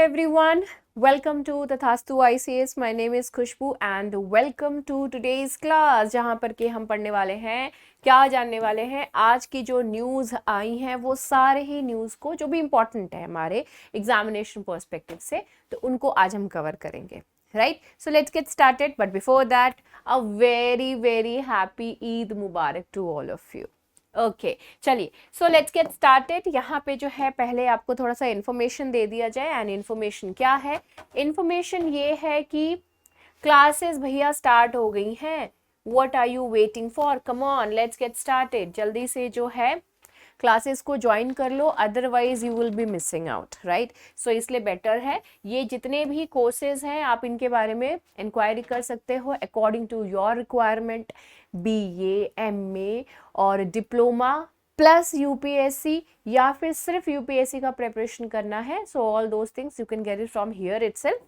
everyone, welcome to Tathastu ICS. My name is Khushboo and welcome to today's class जहाँ पर कि हम पढ़ने वाले हैं, क्या जानने वाले हैं, आज की जो न्यूज़ आई हैं वो सारे ही न्यूज़ को जो भी इम्पोर्टेंट है हमारे एग्जामिनेशन पर्सपेक्टिव से, तो उनको आज हम कवर करेंगे. Right? So let's get started. But before that, a very happy Eid Mubarak to all of you. Okay चलिए, सो लेट्स गेट स्टार्टेड. यहाँ पे जो है पहले आपको थोड़ा सा इन्फॉर्मेशन दे दिया जाए. एंड इन्फॉर्मेशन क्या है? इन्फॉर्मेशन ये है कि क्लासेस भैया स्टार्ट हो गई हैं. What are you waiting for? Come on, let's get started. जल्दी से जो है क्लासेस को ज्वाइन कर लो, otherwise you will be missing out. Right? So इसलिए बेटर है ये जितने भी कोर्सेज हैं आप इनके बारे में इंक्वायरी कर सकते हो according to your requirement. BA, MA और डिप्लोमा प्लस यूपीएससी, या फिर सिर्फ यूपीएससी का प्रिपरेशन करना है. So all those things you can get it from here itself.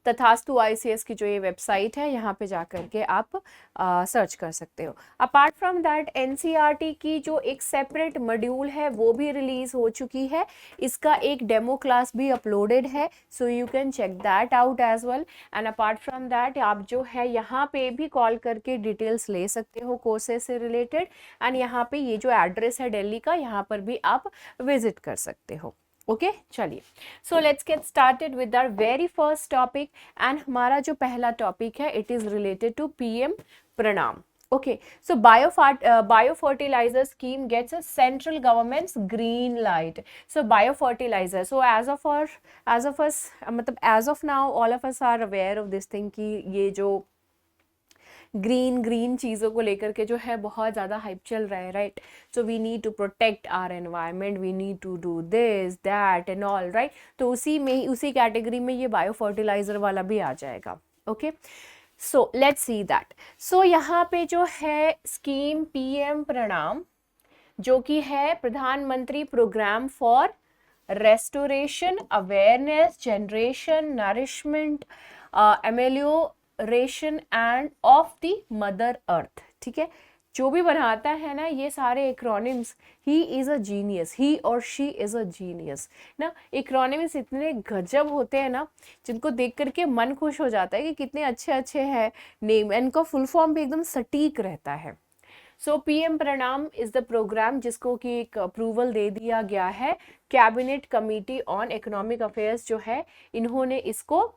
Tathastu ICS की जो ये वेबसाइट है यहाँ पे जा कर के आप सर्च कर सकते हो. अपार्ट फ्रॉम दैट NCERT की जो एक सेपरेट मॉड्यूल है वो भी रिलीज हो चुकी है. इसका एक डेमो क्लास भी अपलोडेड है, so you can check that out as well. And apart from that आप जो है यहाँ पे भी कॉल करके डिटेल्स ले सकते हो कोर्सेज से रिलेटेड. एंड यहाँ पे ये जो एड्रेस है दिल्ली का, यहाँ पर भी आप विजिट कर सकते हो. ओके चलिए, so let's get started with our very first topic. And हमारा जो पहला टॉपिक है it is related to PM Pranam. Okay, so biofertilizer scheme gets a central government's green light. So biofertilizer. So as of us, मतलब as of now, all of us are aware of this thing कि ये जो green चीज़ों को लेकर के जो है बहुत ज़्यादा हाइप चल रहा है. Right? So we need to protect our environment, we need to do this that and all. Right? तो उसी कैटेगरी में ये बायो फर्टिलाइजर वाला भी आ जाएगा. Okay, so let's see that. So यहाँ पे जो है स्कीम PM प्रणाम, जो कि है प्रधानमंत्री programme for restoration, awareness, generation, nourishment, amelioration and of the mother earth. ठीक है, जो भी बनाता है ना ये सारे acronyms, he is a genius, he और शी इज अ जीनियस ना. एक्रोनिम्स इतने गजब होते हैं ना जिनको देख करके मन खुश हो जाता है कि कितने अच्छे हैं नेम. इनका फुल फॉर्म भी एकदम सटीक रहता है. सो PM प्रणाम इज द प्रोग्राम जिसको कि एक अप्रूवल दे दिया गया है. Cabinet committee on economic affairs जो है इन्होंने इसको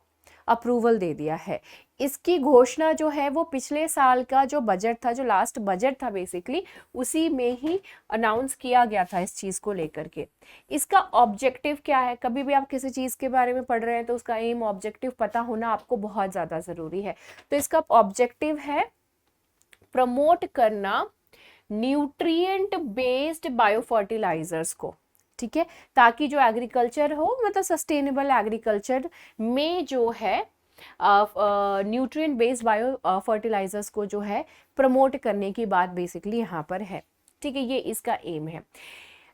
अप्रूवल दे दिया है. इसकी घोषणा जो है वो पिछले साल का जो बजट था, जो लास्ट बजट था बेसिकली, उसी में ही अनाउंस किया गया था इस चीज़ को लेकर के. इसका ऑब्जेक्टिव क्या है? कभी भी आप किसी चीज़ के बारे में पढ़ रहे हैं तो उसका एम, ऑब्जेक्टिव पता होना आपको बहुत ज़्यादा ज़रूरी है. तो इसका ऑब्जेक्टिव है प्रमोट करना न्यूट्रिएंट बेस्ड बायोफर्टिलाइजर्स को. ठीक है, ताकि जो एग्रीकल्चर हो, मतलब सस्टेनेबल एग्रीकल्चर में जो है न्यूट्रिएंट बेस्ड बायो फर्टिलाइजर्स को जो है प्रमोट करने की बात बेसिकली यहाँ पर है. ठीक है, ये इसका एम है.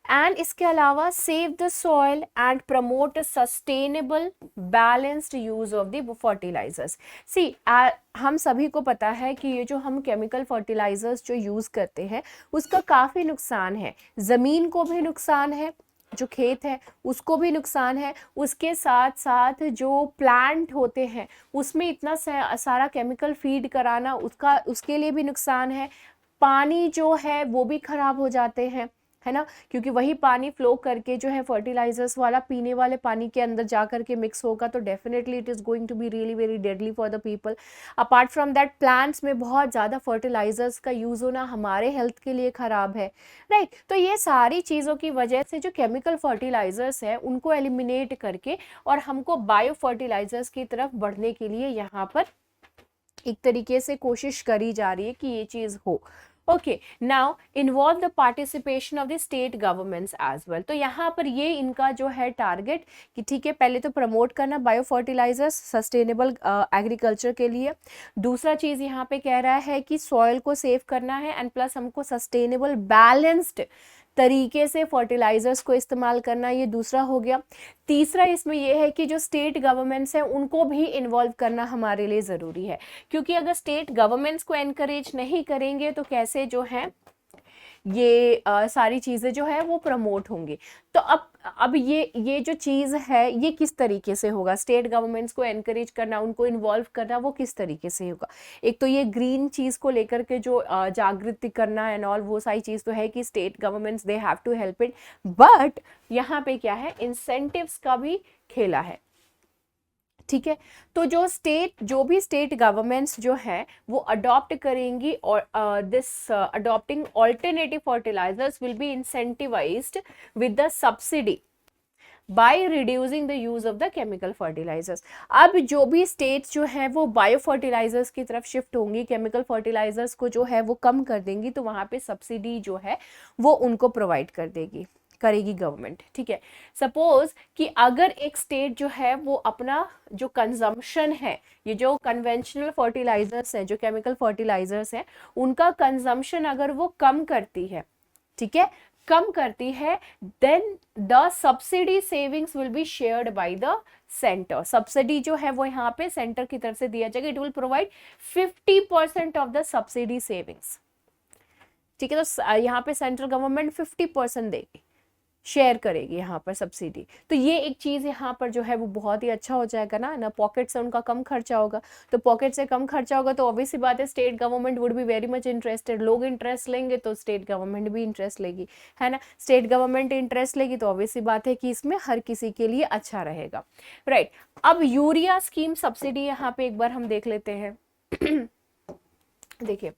एंड इसके अलावा save the soil and promote sustainable balanced use of the fertilisers. See, हम सभी को पता है कि ये जो हम केमिकल फर्टिलाइजर्स जो यूज़ करते हैं उसका काफ़ी नुकसान है. ज़मीन को भी नुकसान है, जो खेत है उसको भी नुकसान है, उसके साथ साथ जो प्लांट होते हैं उसमें इतना सारा केमिकल फीड कराना उसके लिए भी नुकसान है. पानी जो है वो भी खराब हो जाते हैं, है ना, क्योंकि वही पानी फ्लो करके जो है फर्टिलाइजर्स वाला पीने वाले पानी के अंदर जा करके मिक्स होगा, तो definitely it is going to be really very deadly for the people. Apart from that plants में बहुत ज़्यादा फर्टिलाइजर्स का यूज़ होना हमारे हेल्थ के लिए ख़राब है. राइट? तो ये सारी चीज़ों की वजह से जो केमिकल फर्टिलाइजर्स हैं उनको एलिमिनेट करके और हमको बायो फर्टिलाइजर्स की तरफ बढ़ने के लिए यहाँ पर एक तरीके से कोशिश करी जा रही है कि ये चीज़ हो. Okay, now involve the participation of the state governments as well. तो यहाँ पर ये इनका जो है टारगेट कि ठीक है, पहले तो प्रमोट करना बायो फर्टिलाइजर्स सस्टेनेबल एग्रीकल्चर के लिए. दूसरा चीज़ यहाँ पे कह रहा है कि सॉइल को सेव करना है एंड प्लस हमको सस्टेनेबल बैलेंस्ड तरीके से फर्टिलाइजर्स को इस्तेमाल करना, ये दूसरा हो गया. तीसरा इसमें यह है कि जो स्टेट गवर्नमेंट्स हैं उनको भी इन्वॉल्व करना हमारे लिए ज़रूरी है, क्योंकि अगर स्टेट गवर्नमेंट्स को एनकरेज नहीं करेंगे तो कैसे जो है ये सारी चीज़ें जो है वो प्रमोट होंगी। तो अब ये जो चीज़ है ये किस तरीके से होगा, स्टेट गवर्नमेंट्स को एनकरेज करना, उनको इन्वॉल्व करना, वो किस तरीके से होगा। एक तो ये ग्रीन चीज़ को लेकर के जो जागृति करना एंड ऑल, वो सारी चीज़ तो है कि state governments they have to help it, but यहाँ पे क्या है, इंसेंटिव्स का भी खेला है, ठीक है। तो जो भी स्टेट गवर्नमेंट्स जो है वो अडॉप्ट करेंगी, और this adopting alternative fertilisers will be incentivised with the subsidy by reducing the use of the chemical fertilisers. अब जो भी स्टेट्स जो है वो बायो फर्टिलाइजर्स की तरफ शिफ्ट होंगी, केमिकल फर्टिलाइजर्स को जो है वो कम कर देंगी, तो वहां पे सब्सिडी जो है वो उनको प्रोवाइड करेगी गवर्नमेंट, ठीक है। सपोज कि अगर एक स्टेट जो है वो अपना जो कंजम्पशन है, ये जो कन्वेंशनल फर्टिलाइजर्स हैं, जो केमिकल फर्टिलाइजर्स हैं, उनका कंजम्पशन अगर वो कम करती है, ठीक है, कम करती है, then the subsidy savings will be shared by the centre. Subsidy जो है वो यहाँ पे सेंटर की तरफ से दिया जाएगा, it will provide 50% of the subsidy savings, ठीक है। तो यहाँ पे सेंट्रल गवर्नमेंट 50% देगी, शेयर करेगी यहाँ पर सब्सिडी। तो ये एक चीज़ यहाँ पर जो है वो बहुत ही अच्छा हो जाएगा ना पॉकेट से उनका कम खर्चा होगा। तो पॉकेट से कम खर्चा होगा तो ऑब्वियसली बात है, state government would be very much interested. लोग इंटरेस्ट लेंगे तो स्टेट गवर्नमेंट भी इंटरेस्ट लेगी, है ना। स्टेट गवर्नमेंट इंटरेस्ट लेगी तो ऑब्वियसली बात है कि इसमें हर किसी के लिए अच्छा रहेगा, राइट। अब यूरिया स्कीम सब्सिडी यहाँ पे एक बार हम देख लेते हैं। देखिए,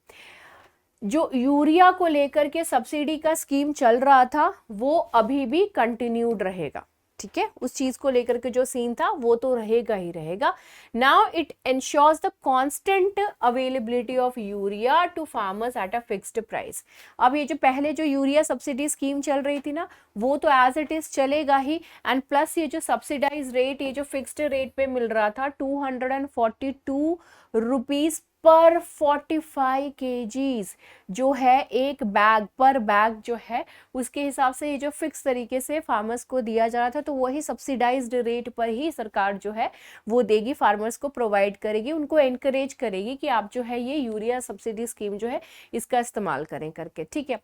जो यूरिया को लेकर के सब्सिडी का स्कीम चल रहा था वो अभी भी कंटिन्यूड रहेगा, ठीक है। उस चीज को लेकर के जो सीन था वो तो रहेगा ही रहेगा। Now it ensures the constant availability of urea to farmers at a fixed price. अब ये जो पहले जो यूरिया सब्सिडी स्कीम चल रही थी ना, वो तो एज इट इज चलेगा ही, एंड प्लस ये जो सब्सिडाइज रेट, ये जो फिक्स्ड रेट पे मिल रहा था 242 रुपीज पर 45 केजीज जो है एक बैग पर बैग जो है, उसके हिसाब से ये जो फिक्स तरीके से फार्मर्स को दिया जा रहा था, तो वही सब्सिडाइज्ड रेट पर ही सरकार जो है वो देगी, फार्मर्स को प्रोवाइड करेगी, उनको एनकरेज करेगी कि आप जो है ये यूरिया सब्सिडी स्कीम जो है इसका इस्तेमाल करें करके, ठीक है।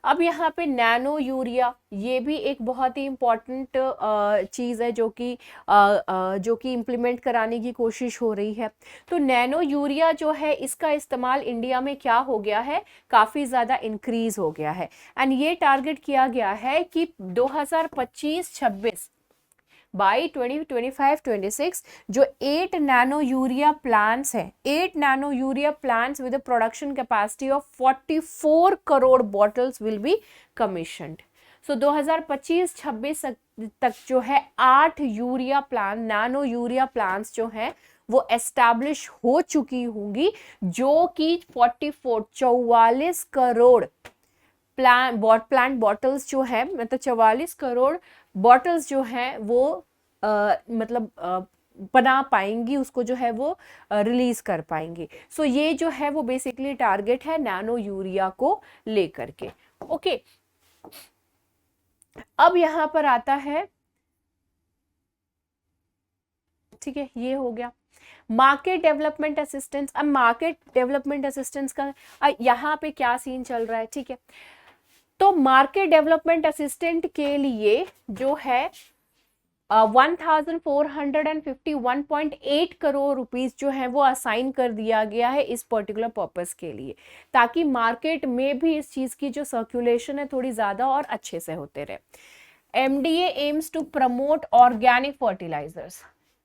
अब यहाँ पे नैनो यूरिया, ये भी एक बहुत ही इम्पॉर्टेंट चीज़ है जो कि इम्प्लीमेंट कराने की कोशिश हो रही है। तो नैनो यूरिया जो है इसका इस्तेमाल इंडिया में क्या हो गया है, काफ़ी ज़्यादा इंक्रीज हो गया है, एंड ये टारगेट किया गया है कि 2025-26 बाई 2025-26 जो 8 नैनो यूरिया प्लांट्स हैं, 8 nano urea plants with a production capacity of 44 crore bottles will be commissioned. So 2025-26 तक जो है 8 urea plant, nano urea plants जो हैं वो एस्टैब्लिश हो चुकी होंगी, जो कि 44 करोड़ प्लांट बॉटल्स जो है, मतलब 44 करोड़ बॉटल्स जो हैं वो बना पाएंगी, उसको जो है वो रिलीज कर पाएंगी। सो ये जो है वो बेसिकली टारगेट है नैनो यूरिया को लेकर के, ओके। अब यहां पर आता है, ठीक है, ये हो गया मार्केट डेवलपमेंट असिस्टेंस। अब मार्केट डेवलपमेंट असिस्टेंस का यहाँ पे क्या सीन चल रहा है, ठीक है। तो मार्केट डेवलपमेंट असिस्टेंट के लिए जो है 1451.8 करोड़ रुपीस जो है वो असाइन कर दिया गया है इस पर्टिकुलर पर्पस के लिए, ताकि मार्केट में भी इस चीज की जो सर्कुलेशन है थोड़ी ज्यादा और अच्छे से होते रहे। MDA aims to promote organic fertilisers.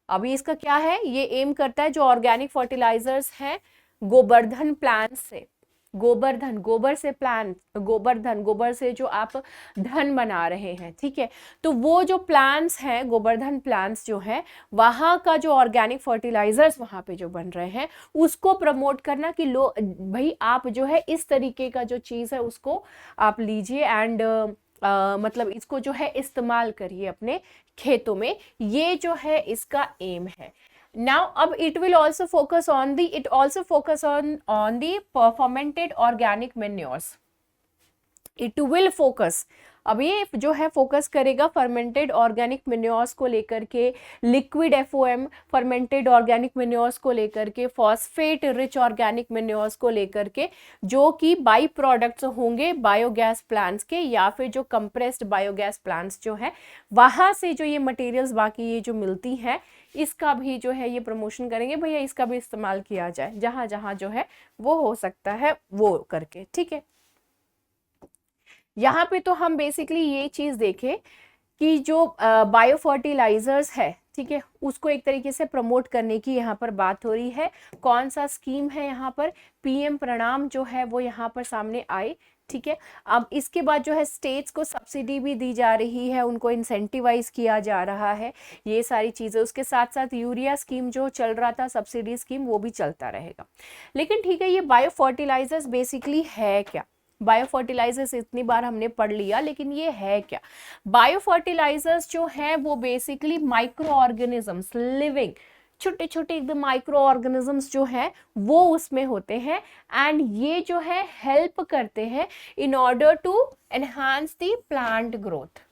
अभी इसका क्या है, ये एम करता है जो ऑर्गेनिक फर्टिलाइजर्स हैं गोवर्धन प्लांट से, गोबर से प्लांट, गोबर से जो आप धन बना रहे हैं, ठीक है। तो वो जो प्लांट्स हैं, गोवर्धन प्लांट्स जो हैं, वहाँ का जो ऑर्गेनिक फर्टिलाइजर्स वहाँ पे जो बन रहे हैं उसको प्रमोट करना कि लो भाई आप जो है इस तरीके का जो चीज़ है उसको आप लीजिए एंड मतलब इसको जो है इस्तेमाल करिए अपने खेतों में, ये जो है इसका एम है। Now, it will also focus on the fermented organic manures. It will focus अब ये जो है फोकस करेगा फर्मेंटेड ऑर्गेनिक मेन्योर्स को लेकर के, liquid FOM fermented organic manures को लेकर के, फॉस्फेट रिच ऑर्गेनिक मेन्योर्स को लेकर के, जो कि बाई प्रोडक्ट्स होंगे बायोगैस प्लांट्स के, या फिर जो कंप्रेस्ड बायोगैस प्लांट्स जो है वहां से जो ये मटेरियल्स बाकी ये जो मिलती हैं, इसका भी जो है ये प्रमोशन करेंगे, भैया इसका भी इस्तेमाल किया जाए जहां जहां जो है वो हो सकता है वो करके। ठीक है, यहाँ पे तो हम बेसिकली ये चीज देखें कि जो बायो फर्टिलाइजर्स है, ठीक है, उसको एक तरीके से प्रमोट करने की यहाँ पर बात हो रही है। कौन सा स्कीम है यहाँ पर, पीएम प्रणाम जो है वो यहाँ पर सामने आए। ठीक है, अब इसके बाद जो है स्टेट्स को सब्सिडी भी दी जा रही है, उनको इंसेंटिवाइज किया जा रहा है, ये सारी चीज़ें। उसके साथ साथ यूरिया स्कीम जो चल रहा था, सब्सिडी स्कीम, वो भी चलता रहेगा। लेकिन ठीक है, ये बायो फर्टिलाइजर्स बेसिकली है क्या? बायो फर्टिलाइजर्स इतनी बार हमने पढ़ लिया, लेकिन ये है क्या? बायो फर्टिलाइजर्स जो है वो बेसिकली माइक्रो ऑर्गेनिजम्स, लिविंग छोटे छोटे एकदम माइक्रो ऑर्गेनिजम्स जो है वो उसमें होते हैं, एंड ये जो है हेल्प करते हैं in order to enhance the plant growth.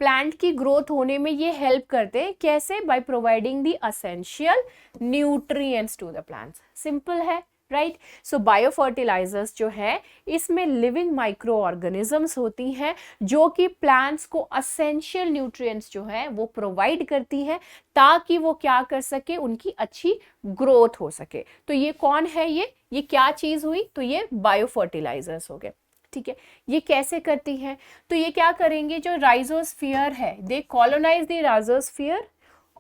Plant की ग्रोथ होने में ये हेल्प करते हैं, कैसे? By providing the essential nutrients to the plants. Simple है, राइट? सो बायो फर्टिलाइजर्स जो है इसमें लिविंग माइक्रो ऑर्गेनिजम्स होती हैं जो कि प्लांट्स को असेंशियल न्यूट्रिएंट्स जो है वो प्रोवाइड करती हैं, ताकि वो क्या कर सके, उनकी अच्छी ग्रोथ हो सके। तो ये कौन है? ये क्या चीज हुई? तो ये बायो फर्टिलाइजर्स हो गए। ठीक है, ये कैसे करती हैं? तो ये क्या करेंगे, जो राइजोस्फीयर है, दे कॉलोनाइज द राइजोस्फीयर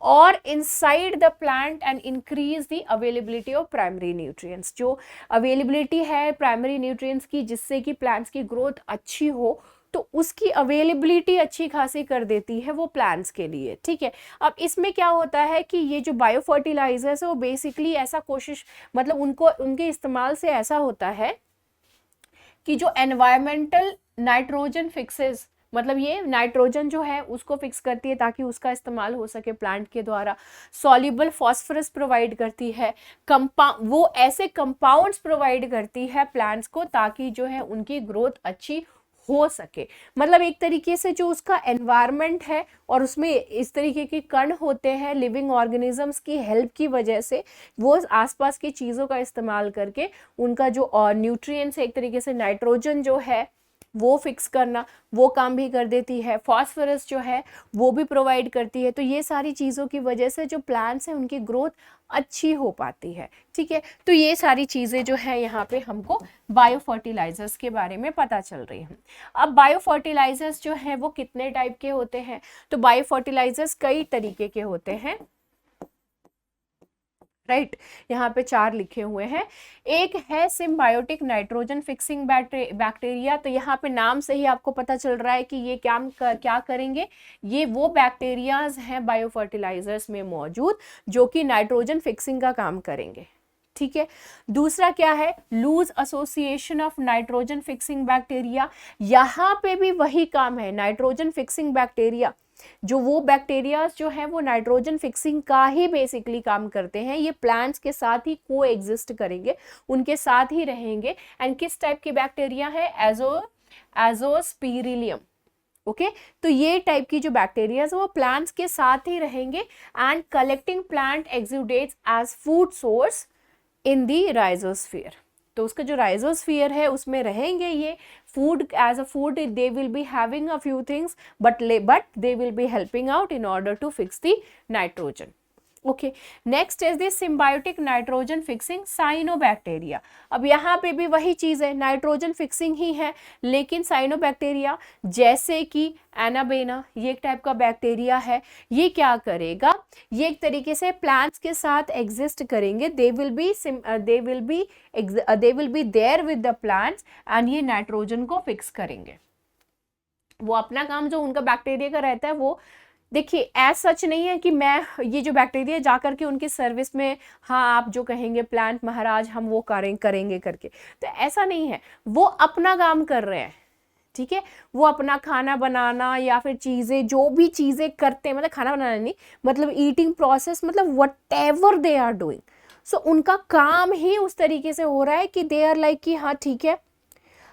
और inside the plant and increase the availability of primary nutrients. जो अवेलेबिलिटी है प्राइमरी न्यूट्रिएंट्स की, जिससे कि प्लांट्स की ग्रोथ अच्छी हो, तो उसकी अवेलेबिलिटी अच्छी खासी कर देती है वो प्लांट्स के लिए। ठीक है, अब इसमें क्या होता है कि ये जो बायो फर्टिलाइजर्स है वो बेसिकली ऐसा कोशिश, मतलब उनके इस्तेमाल से ऐसा होता है कि जो एनवायरमेंटल नाइट्रोजन फिक्सेस, मतलब ये नाइट्रोजन जो है उसको फिक्स करती है ताकि उसका इस्तेमाल हो सके प्लांट के द्वारा। सॉल्युबल फॉस्फोरस प्रोवाइड करती है, वो ऐसे कंपाउंड्स प्रोवाइड करती है प्लांट्स को ताकि जो है उनकी ग्रोथ अच्छी हो सके। मतलब एक तरीके से जो उसका एनवायरनमेंट है और उसमें इस तरीके के कण होते हैं लिविंग ऑर्गेनिजम्स की हेल्प की वजह से, वो आसपास की चीज़ों का इस्तेमाल करके उनका जो न्यूट्रिएंट्स है, एक तरीके से नाइट्रोजन जो है वो फिक्स करना, वो काम भी कर देती है। फॉस्फोरस जो है वो भी प्रोवाइड करती है। तो ये सारी चीज़ों की वजह से जो प्लांट्स हैं उनकी ग्रोथ अच्छी हो पाती है। ठीक है, तो ये सारी चीज़ें जो है यहाँ पे हमको बायो फर्टिलाइजर्स के बारे में पता चल रही हैं। अब बायो फर्टिलाइजर्स जो है वो कितने टाइप के होते हैं? तो बायो फर्टिलाइजर्स कई तरीके के होते हैं, राइट? यहाँ पे 4 लिखे हुए हैं। एक है सिम्बायोटिक नाइट्रोजन फिक्सिंग बैक्टीरिया। तो यहाँ पे नाम से ही आपको पता चल रहा है कि ये क्या करेंगे, ये वो बैक्टीरियाज हैं बायो फर्टिलाइजर्स में मौजूद जो कि नाइट्रोजन फिक्सिंग का काम करेंगे। ठीक है, दूसरा क्या है? Loose association of nitrogen fixing bacteria. यहाँ पे भी वही काम है, नाइट्रोजन फिक्सिंग बैक्टीरिया, जो वो बैक्टीरियाज जो है वो नाइट्रोजन फिक्सिंग का ही बेसिकली काम करते हैं। ये प्लांट्स के साथ ही को एग्जिस्ट करेंगे, उनके साथ ही रहेंगे। एंड किस टाइप के बैक्टीरिया है? एजोस्पिरिलियम। ओके, तो ये टाइप की जो बैक्टीरिया वो प्लांट्स के साथ ही रहेंगे and collecting plant exudates as food source in the rhizosphere. तो उसका जो राइजोस्फीयर है उसमें रहेंगे ये food, as a food they will be having a few things, but they will be helping out in order to fix the nitrogen. Okay, next is the symbiotic nitrogen fixing cyanobacteria. अब यहाँ पे भी वही चीज़ है, nitrogen fixing ही है, लेकिन cyanobacteria जैसे कि एनाबेना, ये एक टाइप का बैक्टीरिया है। ये क्या करेगा? ये एक तरीके से प्लांट्स के साथ एग्जिस्ट करेंगे। They will be there with the plants and ये नाइट्रोजन को फिक्स करेंगे। वो अपना काम जो उनका बैक्टीरिया का रहता है वो, देखिए ऐसा सच नहीं है कि मैं ये जो बैक्टीरिया जाकर के उनकी सर्विस में, हाँ आप जो कहेंगे प्लांट महाराज हम वो करेंगे करके, तो ऐसा नहीं है। वो अपना काम कर रहे हैं, ठीक है, वो अपना खाना बनाना या फिर चीज़ें जो भी चीज़ें करते हैं, मतलब खाना बनाना नहीं, मतलब ईटिंग प्रोसेस, मतलब व्हाटएवर दे आर डूइंग, सो उनका काम ही उस तरीके से हो रहा है कि दे आर लाइक कि हाँ ठीक है,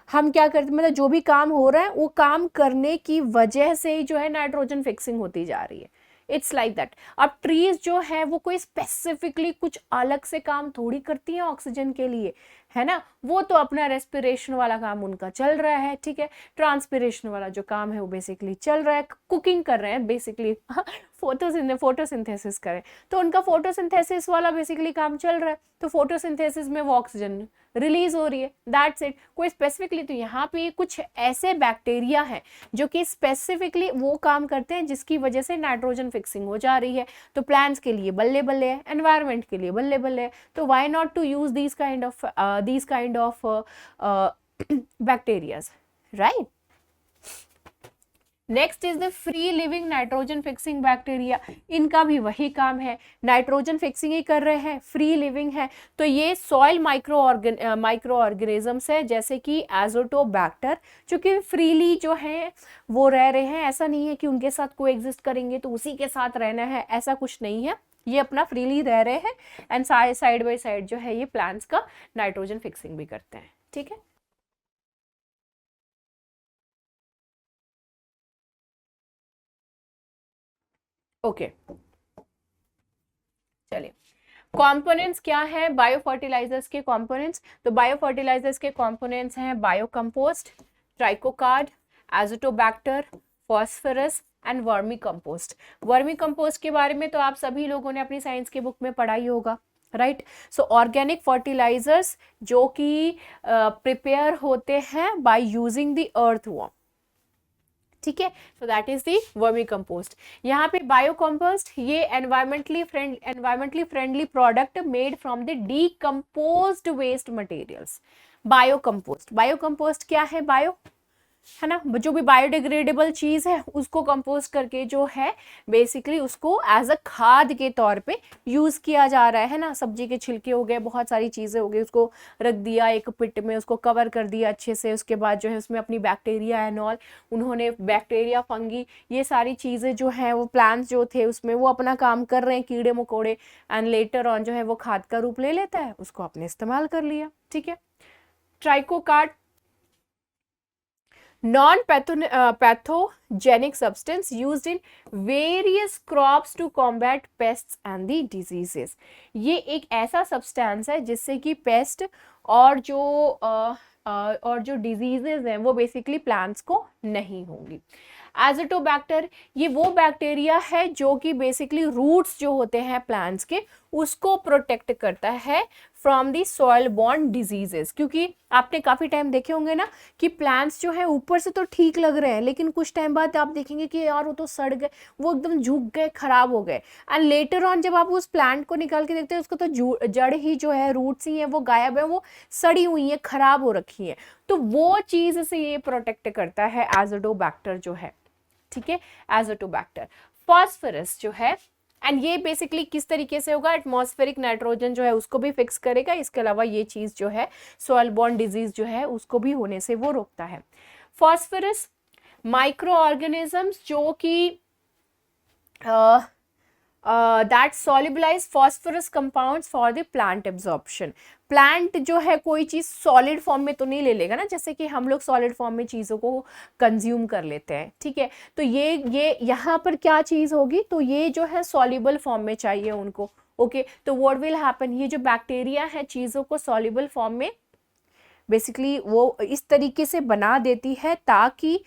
हम क्या करते, मतलब जो भी काम हो रहा है वो काम करने की वजह से ही जो है नाइट्रोजन फिक्सिंग होती जा रही है। It's like that. अब ट्रीज जो है वो कोई स्पेसिफिकली कुछ अलग से काम थोड़ी करती है ऑक्सीजन के लिए, है ना, वो तो अपना रेस्पिरेशन वाला काम उनका चल रहा है, ठीक है, ट्रांसपिरेशन वाला जो काम है वो बेसिकली चल रहा है, कुकिंग कर रहे हैं बेसिकली फोटोसिंथेसिस करें तो उनका फोटोसिंथेसिस वाला बेसिकली काम चल रहा है, तो फोटोसिंथेसिस में वो ऑक्सीजन रिलीज हो रही है, दैट्स इट। कोई स्पेसिफिकली, तो यहाँ पे कुछ ऐसे बैक्टीरिया हैं जो कि स्पेसिफिकली वो काम करते हैं जिसकी वजह से नाइट्रोजन फिक्सिंग हो जा रही है। तो प्लांट्स के लिए बल्ले बल्ले है, एनवायरनमेंट के लिए बल्ले बल्ले है, तो why not to use these kind of bacterias, right. Next is the free living nitrogen fixing bacteria. इनका भी वही काम है, नाइट्रोजन फिक्सिंग ही कर रहे हैं, फ्री लिविंग है। तो ये सॉइल माइक्रो ऑर्गेनिजम्स है, जैसे कि एजोटोबैक्टर, जो कि फ्रीली जो है वो रह रहे हैं। ऐसा नहीं है कि उनके साथ को एग्जिस्ट करेंगे तो उसी के साथ रहना है, ऐसा कुछ नहीं है, ये अपना फ्रीली रह रहे हैं एंड साइड बाय साइड जो है ये प्लांट्स का नाइट्रोजन फिक्सिंग भी करते हैं, ठीक है। ओके, चलिए, कंपोनेंट्स क्या है बायो फर्टिलाइजर्स के कंपोनेंट्स। तो बायो फर्टिलाइजर्स के कंपोनेंट्स हैं bio compost, Trichocard, azotobacter, phosphorus and vermicompost. Vermicompost के बारे में तो आप सभी लोगों ने अपनी साइंस के बुक में पढ़ा ही होगा, राइट। सो ऑर्गेनिक फर्टिलाइजर्स जो कि प्रिपेयर होते हैं बाय यूजिंग द अर्थवॉर्म, ठीक है। So that is the vermicompost. यहाँ पे बायो कंपोस्ट ये environmentally friendly product made from the decomposed waste materials. Bio compost क्या है, बायो है ना, जो भी बायोडिग्रेडेबल चीज है उसको कंपोस्ट करके जो है बेसिकली उसको एज अ खाद के तौर पे यूज किया जा रहा है ना। सब्जी के छिलके हो गए, बहुत सारी चीजें हो गई, उसको रख दिया एक पिट में, उसको कवर कर दिया अच्छे से, उसके बाद जो है उसमें अपनी बैक्टीरिया एंड ऑल, उन्होंने बैक्टीरिया, फंगी, ये सारी चीजें जो है वो प्लांट्स जो थे उसमें वो अपना काम कर रहे हैं, कीड़े मकोड़े, एंड लेटर ऑन जो है वो खाद का रूप ले लेता है, उसको आपने इस्तेमाल कर लिया, ठीक है। ट्राइकोकार्ड non-pathogenic substance used in various crops to combat pests and the diseases। ये एक ऐसा सब्सटेंस है जिससे कि पेस्ट और जो डिजीजेज हैं वो बेसिकली प्लांट्स को नहीं होंगी। एजोटोबैक्टर ये वो बैक्टीरिया है जो कि बेसिकली रूट्स जो होते हैं प्लांट्स के उसको प्रोटेक्ट करता है from the soil borne diseases. क्योंकि आपने काफी टाइम देखे होंगे ना कि प्लांट्स जो है ऊपर से तो ठीक लग रहे हैं लेकिन कुछ टाइम बाद आप देखेंगे कि यार वो तो सड़ गए, वो एकदम झुक गए, खराब हो गए, एंड लेटर ऑन जब आप उस प्लांट को निकाल के देखते हैं उसको तो जड़ ही जो है, रूट्स ही है वो गायब है, वो सड़ी हुई है, खराब हो रखी है। तो वो चीज से ये प्रोटेक्ट करता है एजोटोबैक्टर जो है, ठीक है, एजोटोबैक्टर। फॉस्फोरस जो है, एंड ये बेसिकली किस तरीके से होगा, एटमॉस्फेरिक नाइट्रोजन जो है उसको भी फिक्स करेगा, इसके अलावा ये चीज जो है सॉइल बॉर्न डिजीज जो है उसको भी होने से वो रोकता है। फॉस्फोरस माइक्रो ऑर्गेनिजम्स जो कि that solubilize phosphorus compounds for the plant absorption। Plant जो है कोई चीज सॉलिड फॉर्म में तो नहीं ले लेगा ना, जैसे कि हम लोग सॉलिड फॉर्म में चीजों को कंज्यूम कर लेते हैं, ठीक है। तो ये यहाँ पर क्या चीज होगी, तो ये जो है सॉल्युबल फॉर्म में चाहिए उनको, ओके। तो व्हाट विल हैपन, ये जो बैक्टीरिया है चीजों को सॉल्युबल फॉर्म में बेसिकली वो इस तरीके से बना देती है ताकि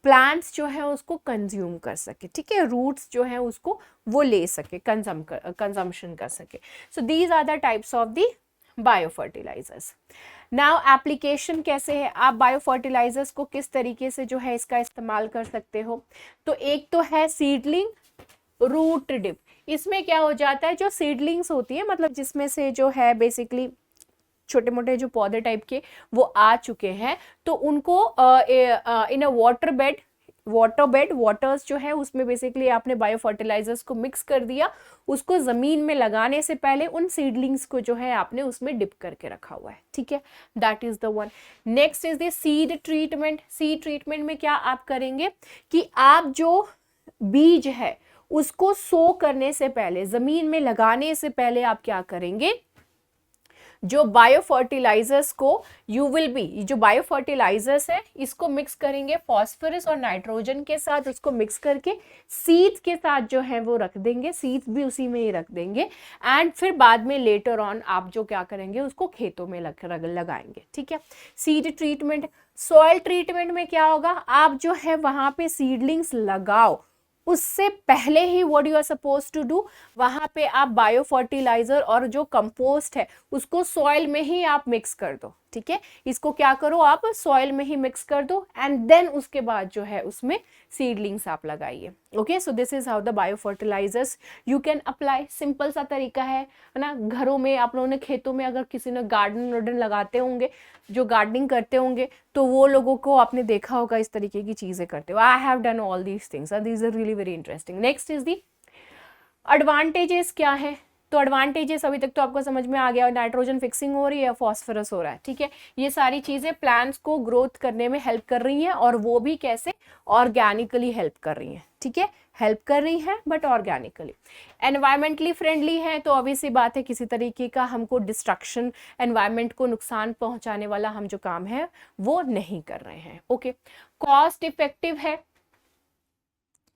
प्लांट्स जो है उसको कंज्यूम कर सके, ठीक है, रूट्स जो है उसको वो ले सके, कंजम्पशन कर सके। So these are the types of the bio fertilisers. Now application कैसे है, आप बायो फर्टिलाइजर्स को किस तरीके से जो है इसका इस्तेमाल कर सकते हो। तो एक तो है सीडलिंग रूट डिप। इसमें क्या हो जाता है, जो सीडलिंग्स होती है मतलब जिसमें से जो है बेसिकली छोटे मोटे जो पौधे टाइप के वो आ चुके हैं, तो उनको इन अ वाटर्स जो है उसमें बेसिकली आपने बायो फर्टिलाइजर्स को मिक्स कर दिया, उसको जमीन में लगाने से पहले उन सीडलिंग्स को जो है आपने उसमें डिप करके रखा हुआ है, ठीक है, that is the one. Next is the seed treatment. Seed treatment में क्या आप करेंगे कि आप जो बीज है उसको सो करने से पहले, जमीन में लगाने से पहले आप क्या करेंगे, जो बायो फर्टिलाइजर्स को यू विल बी, जो बायो फर्टिलाइजर्स है इसको मिक्स करेंगे फॉस्फोरस और नाइट्रोजन के साथ, उसको मिक्स करके सीड्स के साथ जो है वो रख देंगे, सीड्स भी उसी में ही रख देंगे एंड फिर बाद में लेटर ऑन आप जो क्या करेंगे उसको खेतों में लगाएंगे, ठीक है। सीड ट्रीटमेंट, सॉइल ट्रीटमेंट में क्या होगा, आप जो है वहां पे सीडलिंग्स लगाओ उससे पहले ही what you are suppose to do, वहां पे आप बायो फर्टिलाइजर और जो कंपोस्ट है उसको सॉइल में ही आप मिक्स कर दो, ठीक है। इसको क्या करो आप सॉइल में ही मिक्स कर दो एंड देन उसके बाद जो है उसमें सीडलिंग्स आप लगाइए। Okay, so this is how the bio fertilisers you can apply. Simple सा तरीका है ना, घरों में आप लोगों ने खेतों में अगर किसी ने गार्डन वार्डन लगाते होंगे, जो गार्डनिंग करते होंगे तो वो लोगों को आपने देखा होगा इस तरीके की चीजें करते हो। I have done all these things, these are really very interesting. Next is the advantages क्या है, तो एडवांटेजेस अभी तक तो आपको समझ में आ गया, नाइट्रोजन फिक्सिंग हो रही है, फॉस्फोरस हो रहा है, ठीक है। ये सारी चीजें प्लांट्स को ग्रोथ करने में हेल्प कर रही हैं और वो भी कैसे, ऑर्गेनिकली हेल्प कर रही हैं, ठीक है, हेल्प कर रही हैं बट ऑर्गेनिकली। एनवायरमेंटली फ्रेंडली है तो ऑब्वियसली बात है किसी तरीके का हमको डिस्ट्रक्शन, एनवायरमेंट को नुकसान पहुंचाने वाला हम जो काम है वो नहीं कर रहे हैं। ओके, कॉस्ट इफेक्टिव है,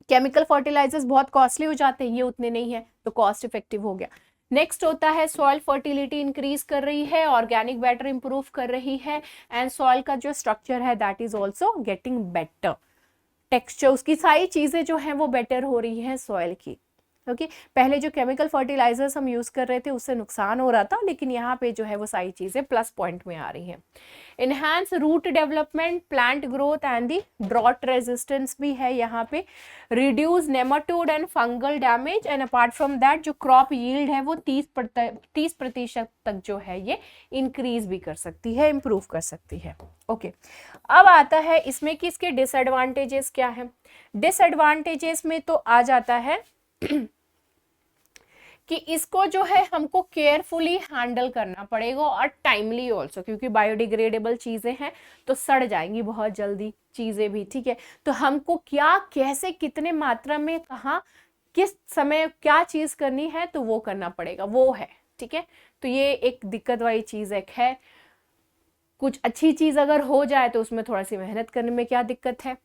केमिकल फर्टिलाइजर्स बहुत कॉस्टली हो जाते हैं, ये उतने नहीं है तो कॉस्ट इफेक्टिव हो गया। नेक्स्ट होता है सॉइल फर्टिलिटी इंक्रीज कर रही है, ऑर्गेनिक मैटर इंप्रूव कर रही है एंड सॉइल का जो स्ट्रक्चर है that is also getting better, texture उसकी सारी चीजें जो है वो बेटर हो रही है सॉइल की। ओके, पहले जो केमिकल फर्टिलाइजर्स हम यूज कर रहे थे उससे नुकसान हो रहा था, लेकिन यहाँ पे जो है वो सारी चीजें प्लस पॉइंट में आ रही हैं। Enhance root development, plant growth and the drought resistance भी है यहाँ पे, reduce nematode and fungal damage and apart from that जो क्रॉप यील्ड है वो 30% तक जो है ये इंक्रीज भी कर सकती है, इंप्रूव कर सकती है। ओके, अब आता है इसमें कि इसके डिसएडवांटेजेस क्या है। डिसएडवांटेजेस में तो आ जाता है कि इसको जो है हमको केयरफुली हैंडल करना पड़ेगा और टाइमली ऑल्सो, क्योंकि बायोडिग्रेडेबल चीजें हैं तो सड़ जाएंगी बहुत जल्दी चीजें भी, ठीक है। तो हमको क्या, कैसे, कितने मात्रा में, कहाँ, किस समय क्या चीज करनी है तो वो करना पड़ेगा, वो है, ठीक है। तो ये एक दिक्कत वाली चीज एक है। कुछ अच्छी चीज अगर हो जाए तो उसमें थोड़ा सी मेहनत करने में क्या दिक्कत है।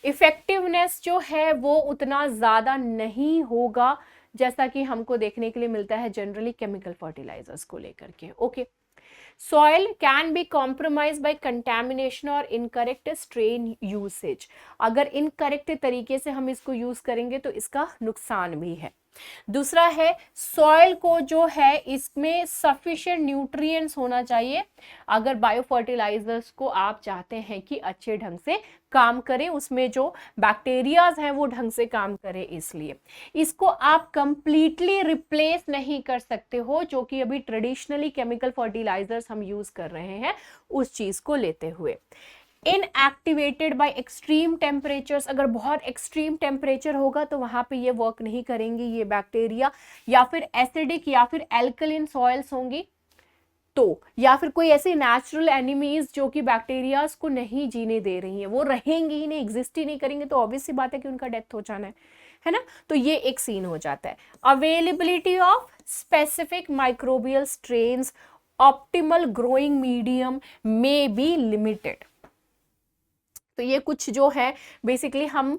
इफेक्टिवनेस जो है वो उतना ज्यादा नहीं होगा जैसा कि हमको देखने के लिए मिलता है जनरली केमिकल फर्टिलाइजर्स को लेकर के। Okay, soil can be compromise by contamination और इनकरेक्ट स्ट्रेन यूसेज, अगर इनकरेक्ट तरीके से हम इसको यूज करेंगे तो इसका नुकसान भी है। दूसरा है सॉइल को जो है इसमें सफिशिएंट न्यूट्रिएंट्स होना चाहिए, अगर बायो फर्टिलाइजर्स को आप चाहते हैं कि अच्छे ढंग से काम करें, उसमें जो बैक्टीरियाज हैं वो ढंग से काम करें, इसलिए इसको आप कंप्लीटली रिप्लेस नहीं कर सकते हो, जो कि अभी ट्रेडिशनली केमिकल फर्टिलाइजर्स हम यूज कर रहे हैं उस चीज को लेते हुए। इनएक्टिवेटेड बाय एक्सट्रीम टेम्परेचर्स, अगर बहुत एक्सट्रीम टेम्परेचर होगा तो वहां पे ये वर्क नहीं करेंगी ये बैक्टीरिया, या फिर एसिडिक या फिर एल्कलिन सॉइल्स होंगी तो, या फिर कोई ऐसे नेचुरल एनिमीज जो कि बैक्टीरियाज को नहीं जीने दे रही हैं, वो रहेंगी ही नहीं, एग्जिस्ट ही नहीं करेंगे, तो ऑब्वियस सी बात है कि उनका डेथ हो जाना है ना। तो ये एक सीन हो जाता है। Availability of specific microbial strains, optimal growing medium may be limited. तो ये कुछ जो है बेसिकली हम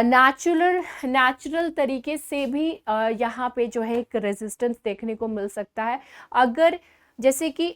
नेचुरल तरीके से भी यहाँ पे जो है एक रेजिस्टेंस देखने को मिल सकता है। अगर जैसे कि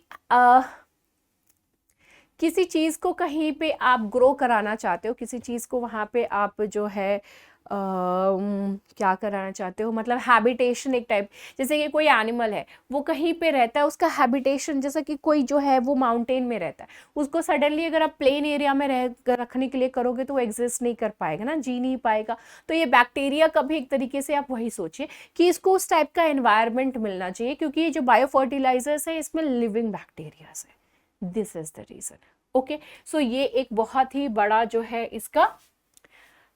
किसी चीज़ को कहीं पे आप ग्रो कराना चाहते हो, किसी चीज़ को वहाँ पे आप जो है क्या कराना चाहते हो, मतलब हैबिटेशन एक टाइप, जैसे कि कोई एनिमल है वो कहीं पे रहता है, उसका हैबिटेशन, जैसे कि कोई जो है वो माउंटेन में रहता है, उसको सडनली अगर आप प्लेन एरिया में रखने के लिए करोगे तो वो एग्जिस्ट नहीं कर पाएगा ना, जी नहीं पाएगा। तो ये बैक्टीरिया का भी एक तरीके से आप वही सोचिए कि इसको उस टाइप का एनवायरमेंट मिलना चाहिए, क्योंकि ये जो बायो फर्टिलाइजर्स है इसमें लिविंग बैक्टीरियाज है, this is the reason. Okay, so ये एक बहुत ही बड़ा जो है इसका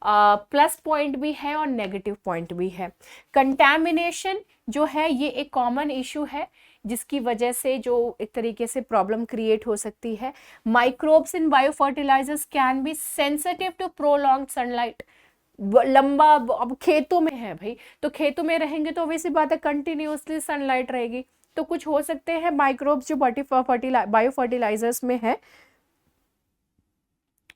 प्लस पॉइंट भी है और नेगेटिव पॉइंट भी है। कंटैमिनेशन जो है ये एक कॉमन इशू है जिसकी वजह से जो एक तरीके से प्रॉब्लम क्रिएट हो सकती है। Microbes in bio fertilisers can be sensitive to prolonged sunlight, अब खेतों में है भाई, तो खेतों में रहेंगे तो वैसी बात है कंटिन्यूसली सनलाइट रहेगी, तो कुछ हो सकते हैं माइक्रोब्स जो बायो फर्टिलाइजर्स में है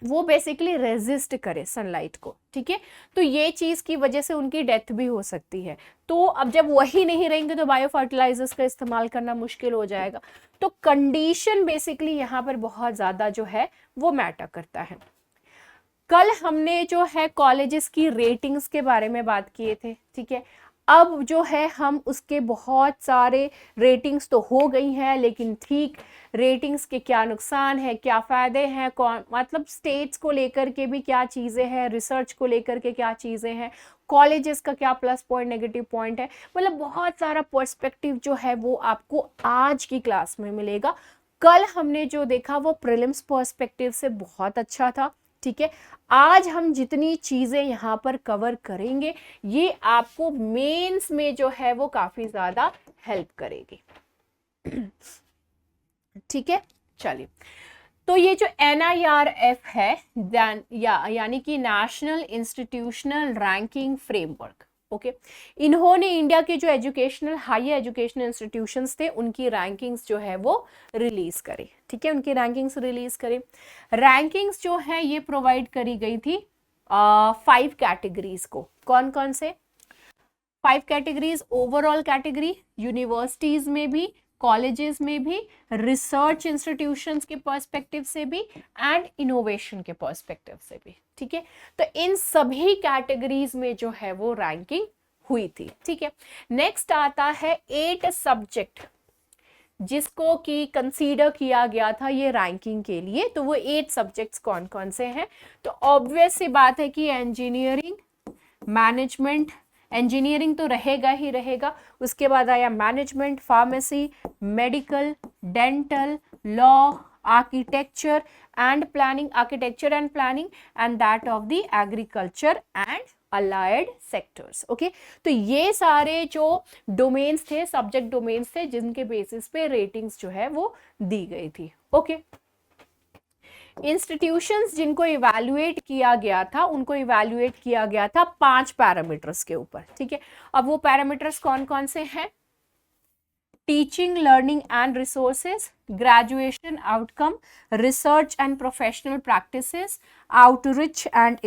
वो बेसिकली रेजिस्ट करे सनलाइट को, ठीक है। तो ये चीज की वजह से उनकी डेथ भी हो सकती है। तो अब जब वही नहीं रहेंगे तो बायो फर्टिलाइजर्स का इस्तेमाल करना मुश्किल हो जाएगा। तो कंडीशन बेसिकली यहाँ पर बहुत ज्यादा जो है वो मैटर करता है। कल हमने जो है कॉलेजेस की रेटिंग्स के बारे में बात किए थे, ठीक है। अब जो है हम उसके बहुत सारे रेटिंग्स तो हो गई हैं, लेकिन ठीक रेटिंग्स के क्या नुकसान है, क्या फ़ायदे हैं, कौन मतलब स्टेट्स को लेकर के भी क्या चीज़ें हैं, रिसर्च को लेकर के क्या चीज़ें हैं, कॉलेजेस का क्या प्लस पॉइंट नेगेटिव पॉइंट है, मतलब बहुत सारा पर्सपेक्टिव जो है वो आपको आज की क्लास में मिलेगा। कल हमने जो देखा वो प्रीलिम्स पर्सपेक्टिव से बहुत अच्छा था, ठीक है। आज हम जितनी चीजें यहाँ पर कवर करेंगे ये आपको मेंस में जो है वो काफी ज्यादा हेल्प करेगी, ठीक है। चलिए, तो ये जो NIRF है यानी कि national institutional ranking framework, okay, इन्होंने इंडिया के जो एजुकेशनल हायर एजुकेशनल इंस्टीट्यूशंस थे उनकी रैंकिंग्स जो है वो रिलीज करी, ठीक है, उनकी रैंकिंग्स रिलीज करी। रैंकिंग्स जो है ये प्रोवाइड करी गई थी 5 कैटेगरीज को। कौन कौन से 5 कैटेगरीज? ओवरऑल कैटेगरी, यूनिवर्सिटीज में भी, कॉलेजेस में भी, रिसर्च इंस्टीट्यूशंस के पर्सपेक्टिव से भी एंड इनोवेशन के पर्सपेक्टिव से भी, ठीक है। तो इन सभी कैटेगरीज में जो है वो रैंकिंग हुई थी, ठीक है। नेक्स्ट आता है 8 सब्जेक्ट जिसको कि कंसीडर किया गया था ये रैंकिंग के लिए। तो वो 8 सब्जेक्ट्स कौन कौन से हैं? तो ऑब्वियस सी बात है कि इंजीनियरिंग, मैनेजमेंट, इंजीनियरिंग तो रहेगा ही रहेगा, उसके बाद आया management, pharmacy, medical, dental, law, architecture and planning, architecture and planning and that of the agriculture and allied sectors, okay. तो ये सारे जो डोमेन्स थे, सब्जेक्ट डोमेन्स थे जिनके बेसिस पे रेटिंग्स जो है वो दी गई थी, ओके। इंस्टीट्यूशंस जिनको इवैल्यूएट किया गया था उनको इवैल्यूएट किया गया था 5 पैरामीटर्स के ऊपर, ठीक है। अब वो पैरामीटर्स कौन कौन से हैं? Teaching, learning and resources, graduation outcome, research and professional practices, outreach and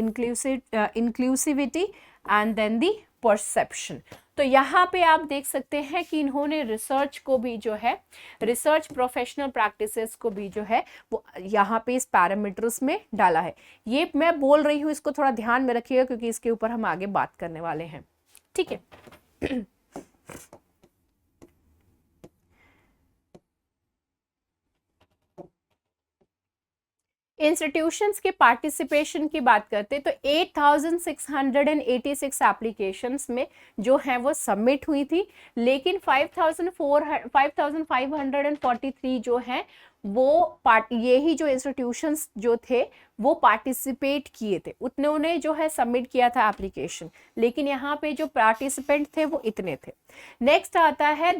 inclusivity and then the perception. तो यहाँ पे आप देख सकते हैं कि इन्होंने रिसर्च को भी जो है, रिसर्च प्रोफेशनल प्रैक्टिसेस को भी जो है वो यहाँ पे इस पैरामीटर्स में डाला है। ये मैं बोल रही हूँ, इसको थोड़ा ध्यान में रखिएगा क्योंकि इसके ऊपर हम आगे बात करने वाले हैं, ठीक है। इंस्टीट्यूशंस के पार्टिसिपेशन की बात करते तो 8,686 एप्लीकेशंस में जो हैं वो सबमिट हुई थी, लेकिन 5,543 जो हैं वो यही जो इंस्टीट्यूशंस जो थे वो पार्टिसिपेट किए थे, उन्होंने जो है सबमिट किया था एप्लीकेशन, लेकिन यहाँ पे जो पार्टिसिपेंट थे वो इतने थे। नेक्स्ट आता है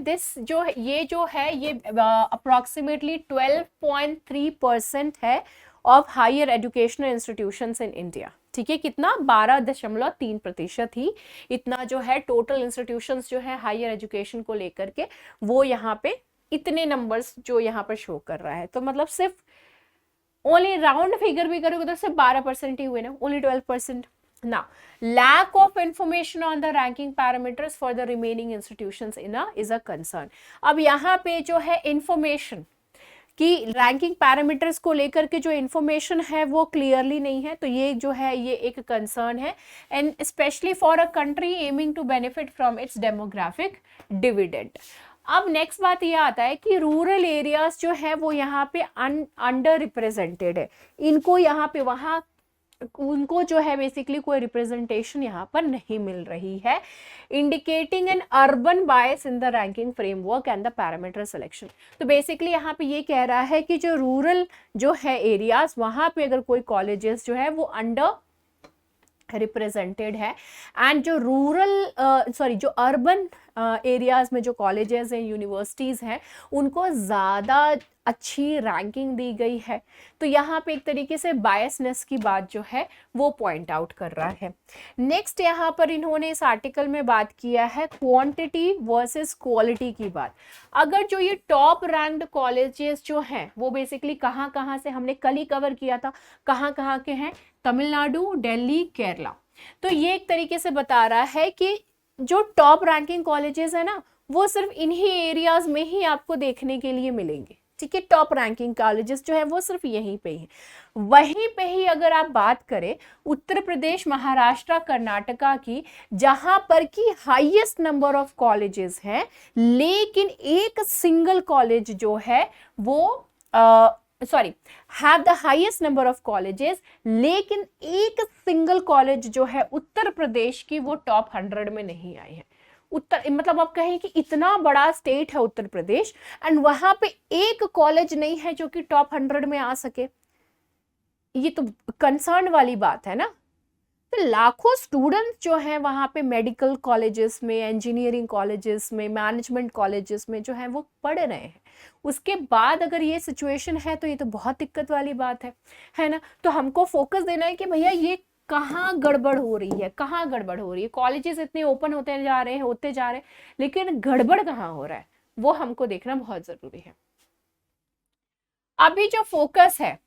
ये जो है ये अप्रोक्सीमेटली 12.3% है of higher educational institutions in India, ठीक है। कितना? 12.3% ही इतना जो है टोटल इंस्टीट्यूशंस जो है हायर एजुकेशन को लेकर के वो यहाँ पे इतने नंबर्स जो यहाँ पर शो कर रहा है। तो मतलब सिर्फ ओनली राउंड फिगर भी करोगे तो सिर्फ 12% ही हुए ना, only 12%। Now, lack of information on the ranking parameters for the remaining institutions is a concern. अब यहाँ पे जो है information कि रैंकिंग पैरामीटर्स को लेकर के जो इन्फॉर्मेशन है वो क्लियरली नहीं है, तो ये जो है ये एक कंसर्न है, and specially for a country aiming to benefit from its demographic dividend. अब नेक्स्ट बात ये आता है कि रूरल एरियाज जो है वो यहाँ पे अंडर रिप्रेजेंटेड है, इनको यहाँ पे वहाँ उनको जो है बेसिकली कोई रिप्रेजेंटेशन यहाँ पर नहीं मिल रही है, indicating N urban bias in the ranking framework and the parameter selection. तो बेसिकली यहाँ पे ये कह रहा है कि जो रूरल जो है एरियाज वहाँ पे अगर कोई कॉलेजेस जो है वो अंडर रिप्रेजेंटेड है, एंड जो जो अर्बन एरियाज में जो कॉलेजेस हैं, यूनिवर्सिटीज़ हैं, उनको ज़्यादा अच्छी रैंकिंग दी गई है। तो यहाँ पे एक तरीके से बायसनेस की बात जो है वो पॉइंट आउट कर रहा है। नेक्स्ट यहाँ पर इन्होंने इस आर्टिकल में बात किया है क्वांटिटी वर्सेस क्वालिटी की बात। अगर जो ये टॉप रैंक्ड कॉलेजेस जो हैं वो बेसिकली कहाँ कहाँ से, हमने कल ही कवर किया था, कहाँ कहाँ के हैं, तमिलनाडु, दिल्ली, केरला। तो ये एक तरीके से बता रहा है कि जो टॉप रैंकिंग कॉलेजेस है ना वो सिर्फ इन्हीं एरियाज में ही आपको देखने के लिए मिलेंगे। ठीक है, टॉप रैंकिंग कॉलेजेस जो है वो सिर्फ यहीं पे ही है। वहीं पे ही अगर आप बात करें उत्तर प्रदेश, महाराष्ट्र, कर्नाटका की, जहां पर की हाईएस्ट नंबर ऑफ कॉलेजेस हैं, लेकिन एक सिंगल कॉलेज जो है वो have the highest number of colleges, लेकिन एक सिंगल कॉलेज जो है उत्तर प्रदेश की वो टॉप 100 में नहीं आई है। उत्तर मतलब आप कहें कि इतना बड़ा स्टेट है उत्तर प्रदेश एंड वहां पे एक कॉलेज नहीं है जो कि टॉप 100 में आ सके। ये तो कंसर्न वाली बात है ना। तो लाखों स्टूडेंट्स जो हैं वहां पे मेडिकल कॉलेजेस में, इंजीनियरिंग कॉलेजेस में, मैनेजमेंट कॉलेजेस में जो है वो पढ़ रहे हैं। उसके बाद अगर ये सिचुएशन है तो ये तो बहुत दिक्कत वाली बात है ना। तो हमको फोकस देना है कि भैया ये कहाँ गड़बड़ हो रही है, कहाँ गड़बड़ हो रही है। कॉलेजेस इतने ओपन होते जा रहे हैं, होते जा रहे हैं, लेकिन गड़बड़ कहाँ हो रहा है वो हमको देखना बहुत जरूरी है। अभी जो फोकस है,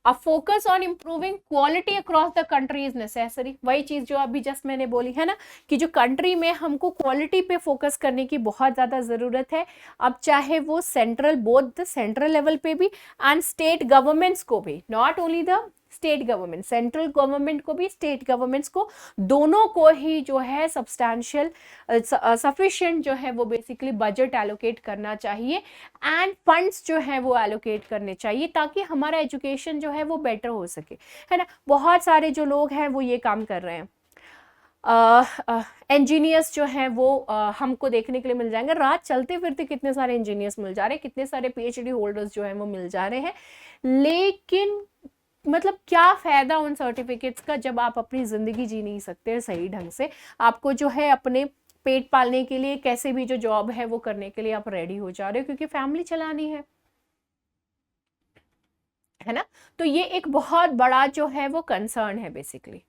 a focus on improving quality across the country is necessary. वही चीज जो अभी जस्ट मैंने बोली है ना कि जो कंट्री में हमको क्वालिटी पे फोकस करने की बहुत ज्यादा जरूरत है। अब चाहे वो central, both the central level पे भी एंड स्टेट गवर्नमेंट्स को भी, not only the state government, central government को भी, स्टेट गवर्नमेंट्स को, दोनों को ही जो है सब्सटैंशियल सफिशिएंट जो है वो बेसिकली बजट एलोकेट करना चाहिए एंड फंड्स जो है वो एलोकेट करने चाहिए ताकि हमारा एजुकेशन जो है वो बेटर हो सके, है ना। बहुत सारे जो लोग हैं वो ये काम कर रहे हैं। इंजीनियर्स जो हैं वो हमको देखने के लिए मिल जाएंगे, रात चलते फिरते कितने सारे इंजीनियर्स मिल जा रहे हैं, कितने सारे पीएचडी होल्डर्स जो हैं वो मिल जा रहे हैं, लेकिन मतलब क्या फायदा उन सर्टिफिकेट्स का जब आप अपनी जिंदगी जी नहीं सकते सही ढंग से। आपको जो है अपने पेट पालने के लिए कैसे भी जो जॉब है वो करने के लिए आप रेडी हो जा रहे हो क्योंकि फैमिली चलानी है ना। तो ये एक बहुत बड़ा जो है वो कंसर्न है बेसिकली,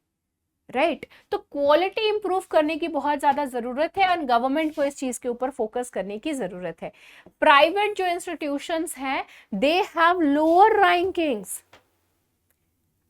राइट। तो क्वालिटी इंप्रूव करने की बहुत ज्यादा जरूरत है और गवर्नमेंट को इस चीज के ऊपर फोकस करने की जरूरत है। प्राइवेट जो इंस्टीट्यूशंस हैं दे हैव लोअर रैंकिंग्स।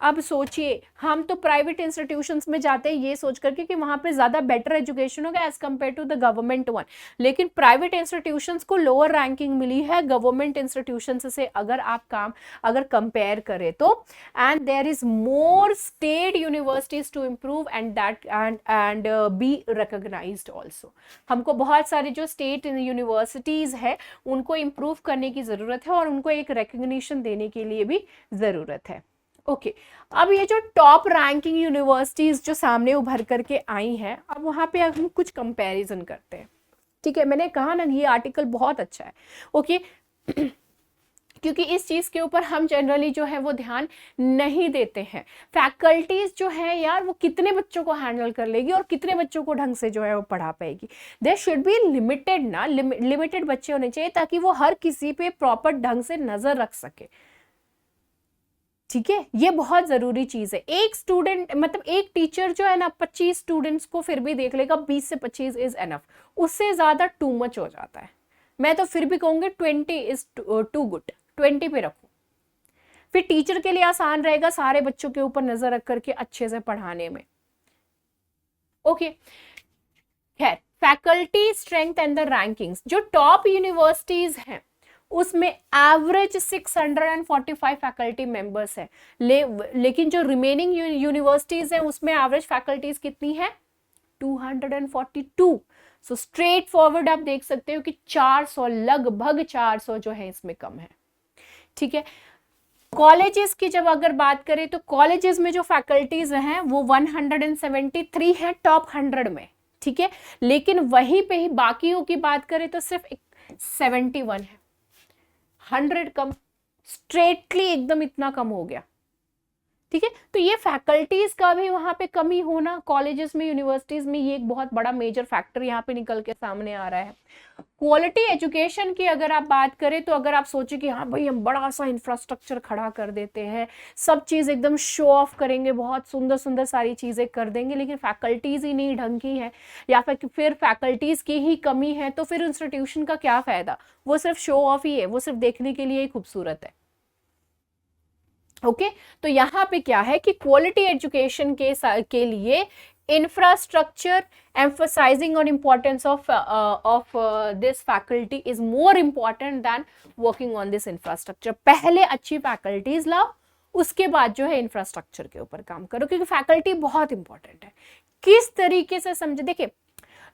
अब सोचिए, हम तो प्राइवेट इंस्टीट्यूशंस में जाते हैं ये सोच करके कि वहां पे ज्यादा बेटर एजुकेशन होगा as compare to the government one, लेकिन प्राइवेट इंस्टीट्यूशंस को लोअर रैंकिंग मिली है गवर्नमेंट इंस्टीट्यूशंस से अगर कंपेयर करें तो। And there is more state universities to improve and that and be recognised also. हमको बहुत सारे जो स्टेट यूनिवर्सिटीज है उनको इम्प्रूव करने की जरूरत है और उनको एक रिकॉग्निशन देने के लिए भी जरूरत है। ओके अब ये जो टॉप रैंकिंग यूनिवर्सिटीज जो सामने उभर करके आई हैं, अब वहां पे हम कुछ कंपैरिजन करते हैं। ठीक है, मैंने कहा ना ये आर्टिकल बहुत अच्छा है। ओके क्योंकि इस चीज के ऊपर हम जनरली जो है वो ध्यान नहीं देते हैं। फैकल्टीज जो है यार वो कितने बच्चों को हैंडल कर लेगी और कितने बच्चों को ढंग से जो है वो पढ़ा पाएगी। देयर शुड बी लिमिटेड ना, लिमिटेड बच्चे होने चाहिए ताकि वो हर किसी पे प्रॉपर ढंग से नजर रख सके। ठीक है, ये बहुत जरूरी चीज है। एक स्टूडेंट मतलब एक टीचर जो है ना 25 स्टूडेंट्स को फिर भी देख लेगा, 20 से 25 इज एनफ, उससे ज्यादा टू मच हो जाता है। मैं तो फिर भी कहूंगी 20 इज टू गुड, 20 पे रखो, फिर टीचर के लिए आसान रहेगा सारे बच्चों के ऊपर नजर रख करके अच्छे से पढ़ाने में। ओके खैर, faculty strength and the rankings, जो टॉप यूनिवर्सिटीज हैं उसमें एवरेज 645 फैकल्टी मेंबर्स है, लेकिन जो रिमेनिंग यूनिवर्सिटीज हैं उसमें एवरेज फैकल्टीज कितनी है, 242। सो स्ट्रेट फॉरवर्ड आप देख सकते हो कि 400, लगभग 400 जो है इसमें कम है। ठीक है, कॉलेजेस की जब अगर बात करें तो कॉलेजेस में जो फैकल्टीज हैं वो 173 है टॉप 100 में। ठीक है, लेकिन वहीं पे ही बाकियों की बात करें तो सिर्फ 71 है, 100 कम, स्ट्रेटली एकदम इतना कम हो गया। ठीक है। तो ये फैकल्टीज का भी वहाँ पे कमी होना कॉलेजेस में, यूनिवर्सिटीज में, ये एक बहुत बड़ा मेजर फैक्टर यहाँ पे निकल के सामने आ रहा है। क्वालिटी एजुकेशन की अगर आप बात करें तो अगर आप सोचे कि हाँ भाई हम बड़ा सा इंफ्रास्ट्रक्चर खड़ा कर देते हैं, सब चीज़ एकदम शो ऑफ करेंगे, बहुत सुंदर सुंदर सारी चीज़ें कर देंगे, लेकिन फैकल्टीज़ ही नहीं ढंग की है या फिर फैकल्टीज़ की ही कमी है, तो फिर इंस्टीट्यूशन का क्या फ़ायदा? वो सिर्फ शो ऑफ ही है, वो सिर्फ देखने के लिए ही खूबसूरत है। ओके तो यहाँ पे क्या है कि क्वालिटी एजुकेशन के लिए infrastructure, emphasizing on importance of this faculty is more important than working on this infrastructure। पहले अच्छी फैकल्टीज लाओ, उसके बाद जो है इंफ्रास्ट्रक्चर के ऊपर काम करो, क्योंकि फैकल्टी बहुत इंपॉर्टेंट है। किस तरीके से समझे, देखिए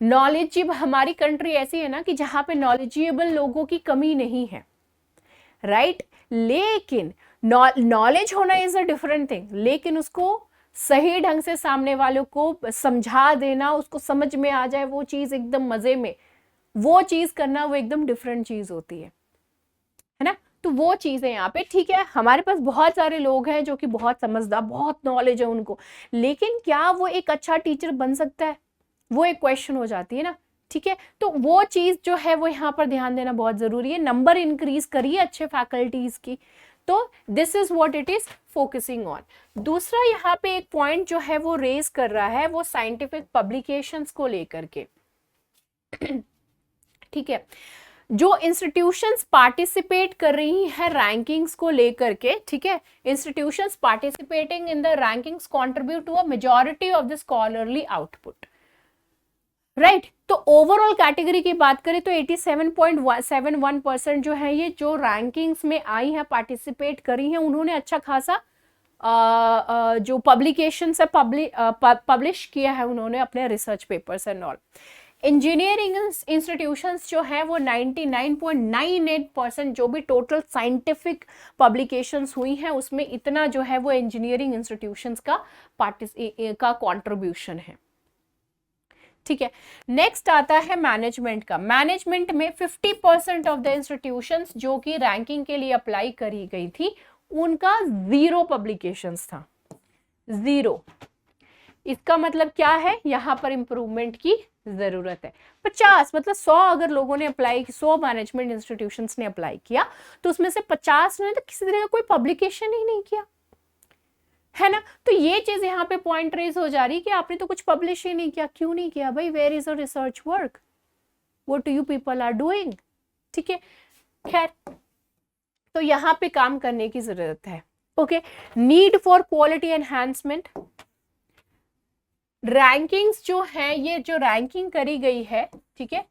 नॉलेज, हमारी कंट्री ऐसी है ना कि जहाँ पे नॉलेजेबल लोगों की कमी नहीं है, राइट लेकिन नॉलेज होना इज अ डिफरेंट थिंग, लेकिन उसको सही ढंग से सामने वालों को समझा देना, उसको समझ में आ जाए वो चीज एकदम मजे में, वो चीज करना, वो एकदम डिफरेंट चीज होती है ना। तो वो चीज है यहाँ पे। ठीक है, हमारे पास बहुत सारे लोग हैं जो कि बहुत समझदार, बहुत नॉलेज है उनको, लेकिन क्या वो एक अच्छा टीचर बन सकता है, वो एक क्वेश्चन हो जाती है ना। ठीक है, तो वो चीज जो है वो यहाँ पर ध्यान देना बहुत जरूरी है। नंबर इंक्रीज करिए अच्छे फैकल्टीज की, तो this is what it is focusing on. दूसरा यहाँ पे एक पॉइंट जो है वो रेज कर रहा है, वो साइंटिफिक पब्लिकेशंस को लेकर के। ठीक है, जो इंस्टीट्यूशंस पार्टिसिपेट कर रही हैं रैंकिंग्स को लेकर के, ठीक है, institutions participating in the rankings contribute to a majority of the scholarly output, right. तो ओवरऑल कैटेगरी की बात करें तो 87.71% जो है ये जो रैंकिंग्स में आई है, पार्टिसिपेट करी हैं, उन्होंने अच्छा खासा जो पब्लिकेशन से पब्लिश किया है उन्होंने अपने research papers and all. Engineering institutions जो है वो 99.98% जो भी टोटल साइंटिफिक पब्लिकेशंस हुई हैं उसमें इतना जो है वो इंजीनियरिंग इंस्टीट्यूशंस का कंट्रीब्यूशन है। ठीक है, नेक्स्ट आता है मैनेजमेंट का। मैनेजमेंट में 50% ऑफ द इंस्टीट्यूशंस जो कि रैंकिंग के लिए अप्लाई करी गई थी उनका 0 पब्लिकेशंस था, 0। इसका मतलब क्या है, यहाँ पर इंप्रूवमेंट की जरूरत है। 50 मतलब 100 अगर लोगों ने अप्लाई, 100 मैनेजमेंट इंस्टीट्यूशंस ने अप्लाई किया तो उसमें से 50 ने तो किसी तरह का कोई पब्लिकेशन ही नहीं किया, है ना। तो ये चीज यहाँ पे पॉइंट रेज हो जा रही कि आपने तो कुछ पब्लिश ही नहीं किया। क्यों नहीं किया भाई? Where is a research work, what you people are doing. ठीक है, खैर तो यहाँ पे काम करने की जरूरत है। Okay, need for quality enhancement. Rankings जो है, ये जो रैंकिंग करी गई है, ठीक है,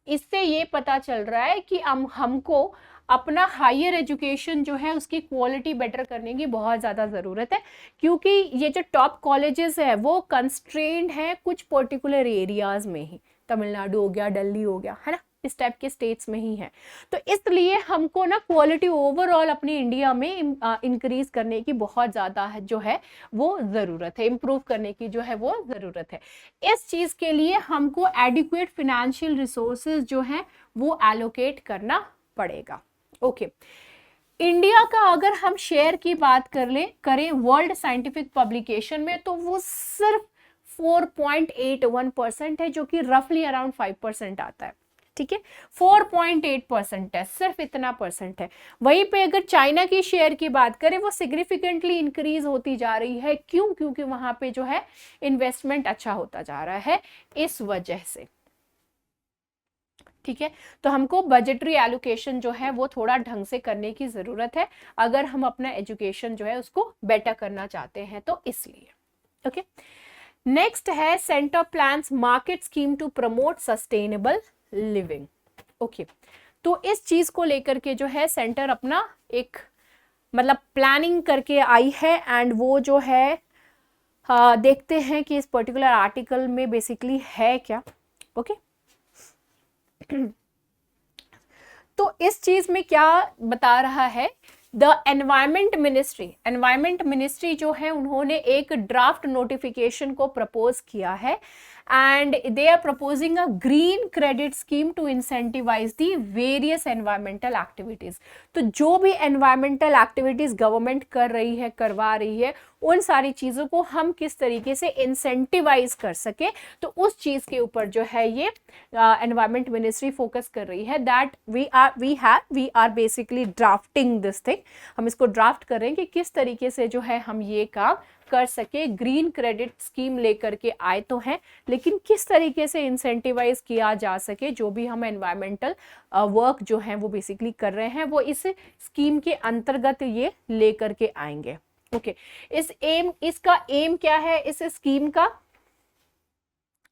इससे ये पता चल रहा है कि हमको अपना हायर एजुकेशन जो है उसकी क्वालिटी बेटर करने की बहुत ज़्यादा ज़रूरत है, क्योंकि ये जो टॉप कॉलेजेस है वो कंस्ट्रेंड है कुछ पर्टिकुलर एरियाज में ही, तमिलनाडु हो गया, दिल्ली हो गया, है ना, इस टाइप के स्टेट्स में ही है। तो इसलिए हमको ना क्वालिटी ओवरऑल अपनी इंडिया में इंक्रीज करने की बहुत ज़्यादा है जो है वो ज़रूरत है, इम्प्रूव करने की जो है वो ज़रूरत है। इस चीज़ के लिए हमको एडिक्वेट फिनेंशियल रिसोर्सेज जो है वो एलोकेट करना पड़ेगा। ओके, इंडिया का अगर हम शेयर की बात करें वर्ल्ड साइंटिफिक पब्लिकेशन में तो वो सिर्फ 4.81% है, जो कि रफली अराउंड 5% आता है। ठीक है, 4.8% है, सिर्फ इतना परसेंट है। वहीं पे अगर चाइना की शेयर की बात करें वो सिग्निफिकेंटली इंक्रीज होती जा रही है। क्यों? क्योंकि वहां पे जो है इन्वेस्टमेंट अच्छा होता जा रहा है इस वजह से। ठीक है, तो हमको बजटरी एलोकेशन जो है वो थोड़ा ढंग से करने की जरूरत है अगर हम अपना एजुकेशन जो है उसको बेटर करना चाहते हैं, तो इसलिए। ओके, नेक्स्ट है centre plans market scheme to promote sustainable living. Okay, तो इस चीज को लेकर के जो है सेंटर अपना एक मतलब प्लानिंग करके आई है, एंड वो जो है देखते हैं कि इस पर्टिकुलर आर्टिकल में बेसिकली है क्या। ओके, तो इस चीज में क्या बता रहा है, द एनवायरमेंट मिनिस्ट्री जो है उन्होंने एक ड्राफ्ट नोटिफिकेशन को प्रपोज किया है, and they are proposing a green credit scheme to incentivise the various environmental activities. तो जो भी एनवायरमेंटल एक्टिविटीज गवर्नमेंट कर रही है, करवा रही है, उन सारी चीज़ों को हम किस तरीके से इंसेंटिवाइज कर सके, तो उस चीज़ के ऊपर जो है ये एनवायरमेंट मिनिस्ट्री फोकस कर रही है। That we are basically drafting this thing, हम इसको ड्राफ्ट कर रहे हैं कि किस तरीके से जो है हम ये काम कर सके। ग्रीन क्रेडिट स्कीम लेकर के आए तो हैं, लेकिन किस तरीके से इंसेंटिवाइज किया जा सके, जो भी हम एनवायरमेंटल वर्क जो है वो बेसिकली कर रहे हैं वो इस स्कीम के अंतर्गत ये लेकर के आएंगे। ओके, इसका एम क्या है इस स्कीम का?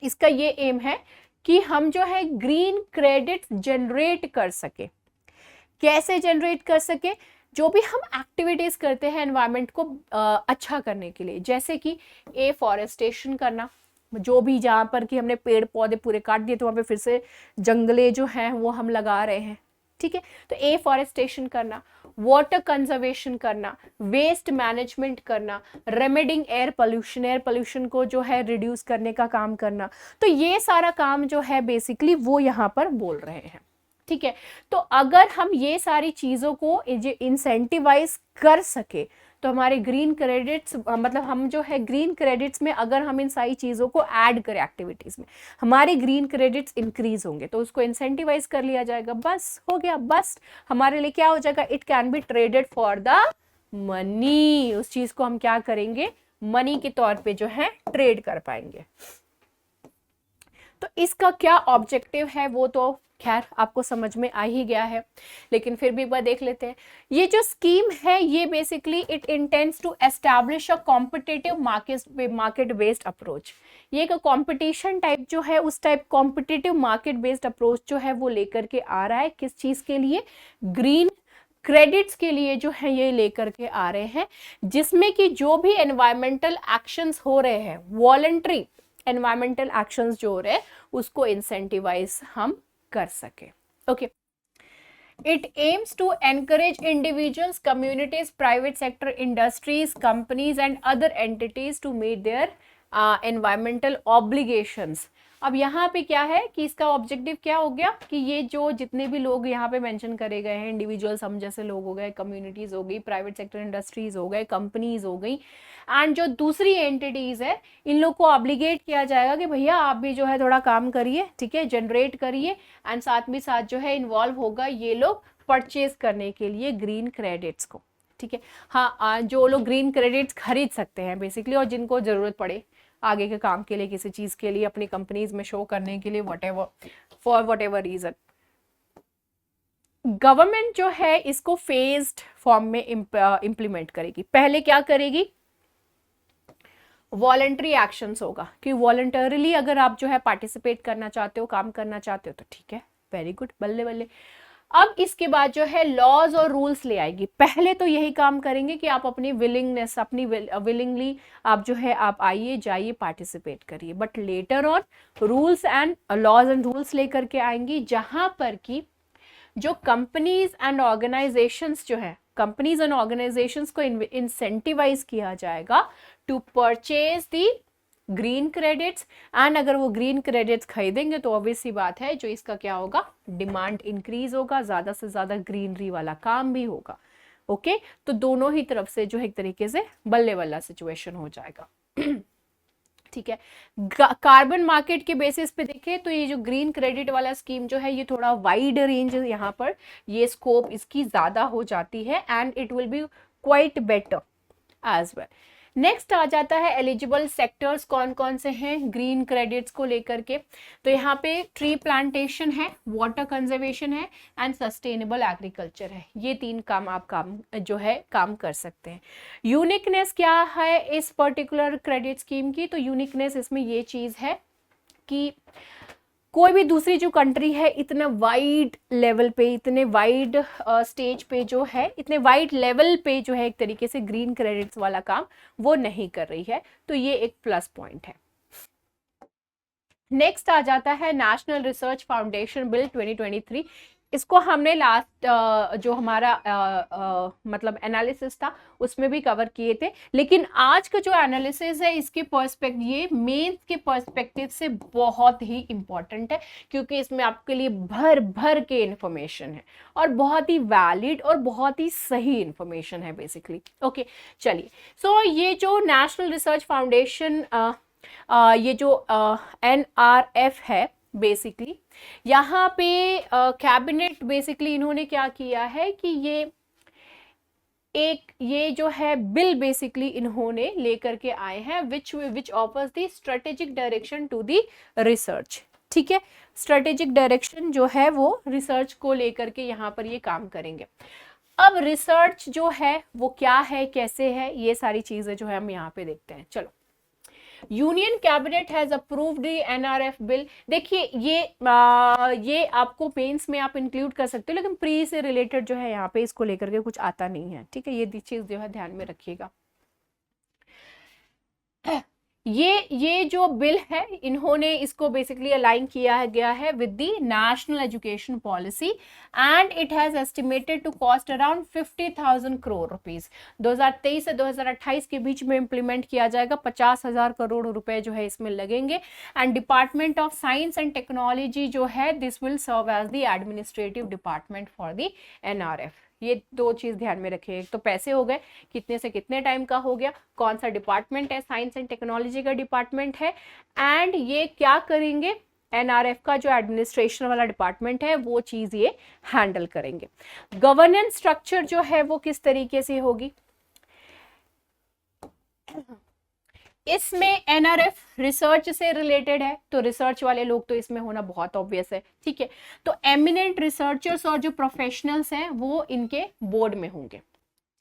इसका ये एम है कि हम जो है ग्रीन क्रेडिट जनरेट कर सके। कैसे जनरेट कर सके? जो भी हम एक्टिविटीज करते हैं एनवायरनमेंट को अच्छा करने के लिए, जैसे कि एफॉरेस्टेशन करना, जो भी जहाँ पर कि हमने पेड़ पौधे पूरे काट दिए तो वहाँ पे फिर से जंगले जो हैं वो हम लगा रहे हैं, ठीक है, तो एफॉरेस्टेशन करना, वाटर कंजर्वेशन करना, वेस्ट मैनेजमेंट करना, रेमेडिंग एयर पोल्यूशन को जो है रिड्यूस करने का काम करना। तो ये सारा काम जो है बेसिकली वो यहाँ पर बोल रहे हैं, ठीक है। तो अगर हम ये सारी चीज़ों को इंसेंटिवाइज कर सके तो हमारे ग्रीन क्रेडिट्स, मतलब हम जो है ग्रीन क्रेडिट्स में अगर हम इन सारी चीज़ों को ऐड करें एक्टिविटीज़ में, हमारे ग्रीन क्रेडिट्स इंक्रीज होंगे, तो उसको इंसेंटिवाइज कर लिया जाएगा, बस हो गया। बस हमारे लिए क्या हो जाएगा? It can be traded for the money. उस चीज़ को हम क्या करेंगे? मनी के तौर पे जो है ट्रेड कर पाएंगे। तो इसका क्या ऑब्जेक्टिव है वो तो खैर आपको समझ में आ ही गया है, लेकिन फिर भी एक बार देख लेते हैं। ये जो स्कीम है ये basically it intends to establish a competitive market based approach. ये एक कंपटीशन टाइप जो है उस type competitive market based approach जो है वो लेकर के आ रहा है। किस चीज़ के लिए? ग्रीन क्रेडिट्स के लिए जो है ये लेकर के आ रहे हैं, जिसमें कि जो भी एनवायरमेंटल एक्शंस हो रहे हैं, वॉलंटरी एनवायरमेंटल एक्शंस जो हो रहे हैं उसको इंसेंटिवाइज हम कर सके। Okay, it aims to encourage individuals, communities, private sector, industries, companies and other entities to meet their environmental obligations. अब यहाँ पे क्या है कि इसका ऑब्जेक्टिव क्या हो गया कि ये जो जितने भी लोग यहाँ पे मेंशन करे गए हैं, इंडिविजुअल्स हम जैसे लोग हो गए, कम्युनिटीज हो गई, प्राइवेट सेक्टर इंडस्ट्रीज हो गए, कंपनीज हो गई, एंड जो दूसरी एंटिटीज है, इन लोग को ऑब्लिगेट किया जाएगा कि भैया आप भी जो है थोड़ा काम करिए, ठीक है, जनरेट करिए, एंड साथ में साथ जो है इन्वॉल्व होगा ये लोग परचेज करने के लिए ग्रीन क्रेडिट्स को, ठीक है। हाँ, जो लोग ग्रीन क्रेडिट्स खरीद सकते हैं बेसिकली, और जिनको जरूरत पड़े आगे के काम के लिए, किसी चीज के लिए, अपनी कंपनीज में शो करने के लिए, for whatever reason, government जो है इसको फेज्ड फॉर्म में इम्प्लीमेंट करेगी। पहले क्या करेगी? वॉलंटरी एक्शंस होगा कि वॉलंटरीली अगर आप जो है पार्टिसिपेट करना चाहते हो, काम करना चाहते हो तो ठीक है, वेरी गुड, बल्ले बल्ले। अब इसके बाद जो है लॉज और रूल्स ले आएगी। पहले तो यही काम करेंगे कि आप अपनी विलिंगनेस, अपनी विलिंगली आप जो है आप आइए जाइए पार्टिसिपेट करिए, but later on rules and laws and rules लेकर के आएंगी, जहां पर कि जो कंपनीज एंड ऑर्गेनाइजेशंस जो है, कंपनीज एंड ऑर्गेनाइजेशंस को इंसेंटिवाइज किया जाएगा to purchase the green credits, and अगर वो ग्रीन क्रेडिट्स खरीदेंगे तो ऑब्वियस सी बात है जो इसका क्या होगा? डिमांड इंक्रीज होगा, ज्यादा से ज्यादा ग्रीनरी वाला काम भी होगा। ओके, तो दोनों ही तरफ से जो है एक तरीके से बल्ले वाला सिचुएशन हो जाएगा। ठीक है, कार्बन मार्केट के बेसिस पे देखें तो ये जो ग्रीन क्रेडिट वाला स्कीम जो है ये थोड़ा वाइड रेंज, यहाँ पर ये स्कोप इसकी ज्यादा हो जाती है, and it will be quite better as well. Next आ जाता है एलिजिबल सेक्टर्स कौन कौन से हैं ग्रीन क्रेडिट्स को लेकर के, तो यहाँ पे ट्री प्लांटेशन है, वाटर कंजर्वेशन है, एंड सस्टेनेबल एग्रीकल्चर है। ये तीन काम आप जो है काम कर सकते हैं। यूनिकनेस क्या है इस पर्टिकुलर क्रेडिट स्कीम की? तो यूनिकनेस इसमें ये चीज़ है कि कोई भी दूसरी जो कंट्री है इतना वाइड लेवल पे, इतने वाइड स्टेज पे जो है, इतने वाइड लेवल पे जो है एक तरीके से ग्रीन क्रेडिट्स वाला काम वो नहीं कर रही है, तो ये एक प्लस पॉइंट है। नेक्स्ट आ जाता है नेशनल रिसर्च फाउंडेशन बिल 2023। इसको हमने लास्ट जो हमारा मतलब एनालिसिस था उसमें भी कवर किए थे, लेकिन आज का जो एनालिसिस है इसके पर्सपेक्टिव, ये मेंस के पर्सपेक्टिव से बहुत ही इंपॉर्टेंट है, क्योंकि इसमें आपके लिए भर भर के इंफॉर्मेशन है और बहुत ही वैलिड और बहुत ही सही इंफॉर्मेशन है बेसिकली। ओके चलिए, सो ये जो नेशनल रिसर्च फाउंडेशन ये जो NRF है बेसिकली, यहाँ पे कैबिनेट बेसिकली इन्होंने क्या किया है कि ये जो है बिल बेसिकली इन्होंने लेकर के आए हैं which offers the strategic direction to the research. ठीक है, स्ट्रेटेजिक डायरेक्शन जो है वो रिसर्च को लेकर के यहाँ पर ये काम करेंगे। अब रिसर्च जो है वो क्या है, कैसे है, ये सारी चीजें जो है हम यहाँ पे देखते हैं। चलो, union cabinet has approved NRF bill. देखिए ये आपको पेन्स में आप इंक्लूड कर सकते हो, लेकिन प्री से रिलेटेड जो है यहाँ पे इसको लेकर के कुछ आता नहीं है। ठीक है, ये चीज जो है ध्यान में रखिएगा। ये जो बिल है इन्होंने इसको बेसिकली अलाइन किया गया है with the national education policy and it has estimated to cost around 50,000 crore rupees. 2023 से 2028 के बीच में इंप्लीमेंट किया जाएगा। 50,000 करोड़ रुपए जो है इसमें लगेंगे। And department of science and technology जो है this will serve as the administrative department for the NRF। ये दो चीज ध्यान में रखिए, एक तो पैसे हो गए, कितने से कितने टाइम का हो गया, कौन सा डिपार्टमेंट है, साइंस एंड टेक्नोलॉजी का डिपार्टमेंट है, एंड ये क्या करेंगे, NRF का जो एडमिनिस्ट्रेशन वाला डिपार्टमेंट है वो चीज ये हैंडल करेंगे। गवर्नेंस स्ट्रक्चर जो है वो किस तरीके से होगी, इसमें NRF रिसर्च से रिलेटेड है, तो रिसर्च वाले लोग तो इसमें होना बहुत ऑब्वियस है। ठीक है, तो एमिनेंट रिसर्चर्स और जो प्रोफेशनल्स हैं वो इनके बोर्ड में होंगे।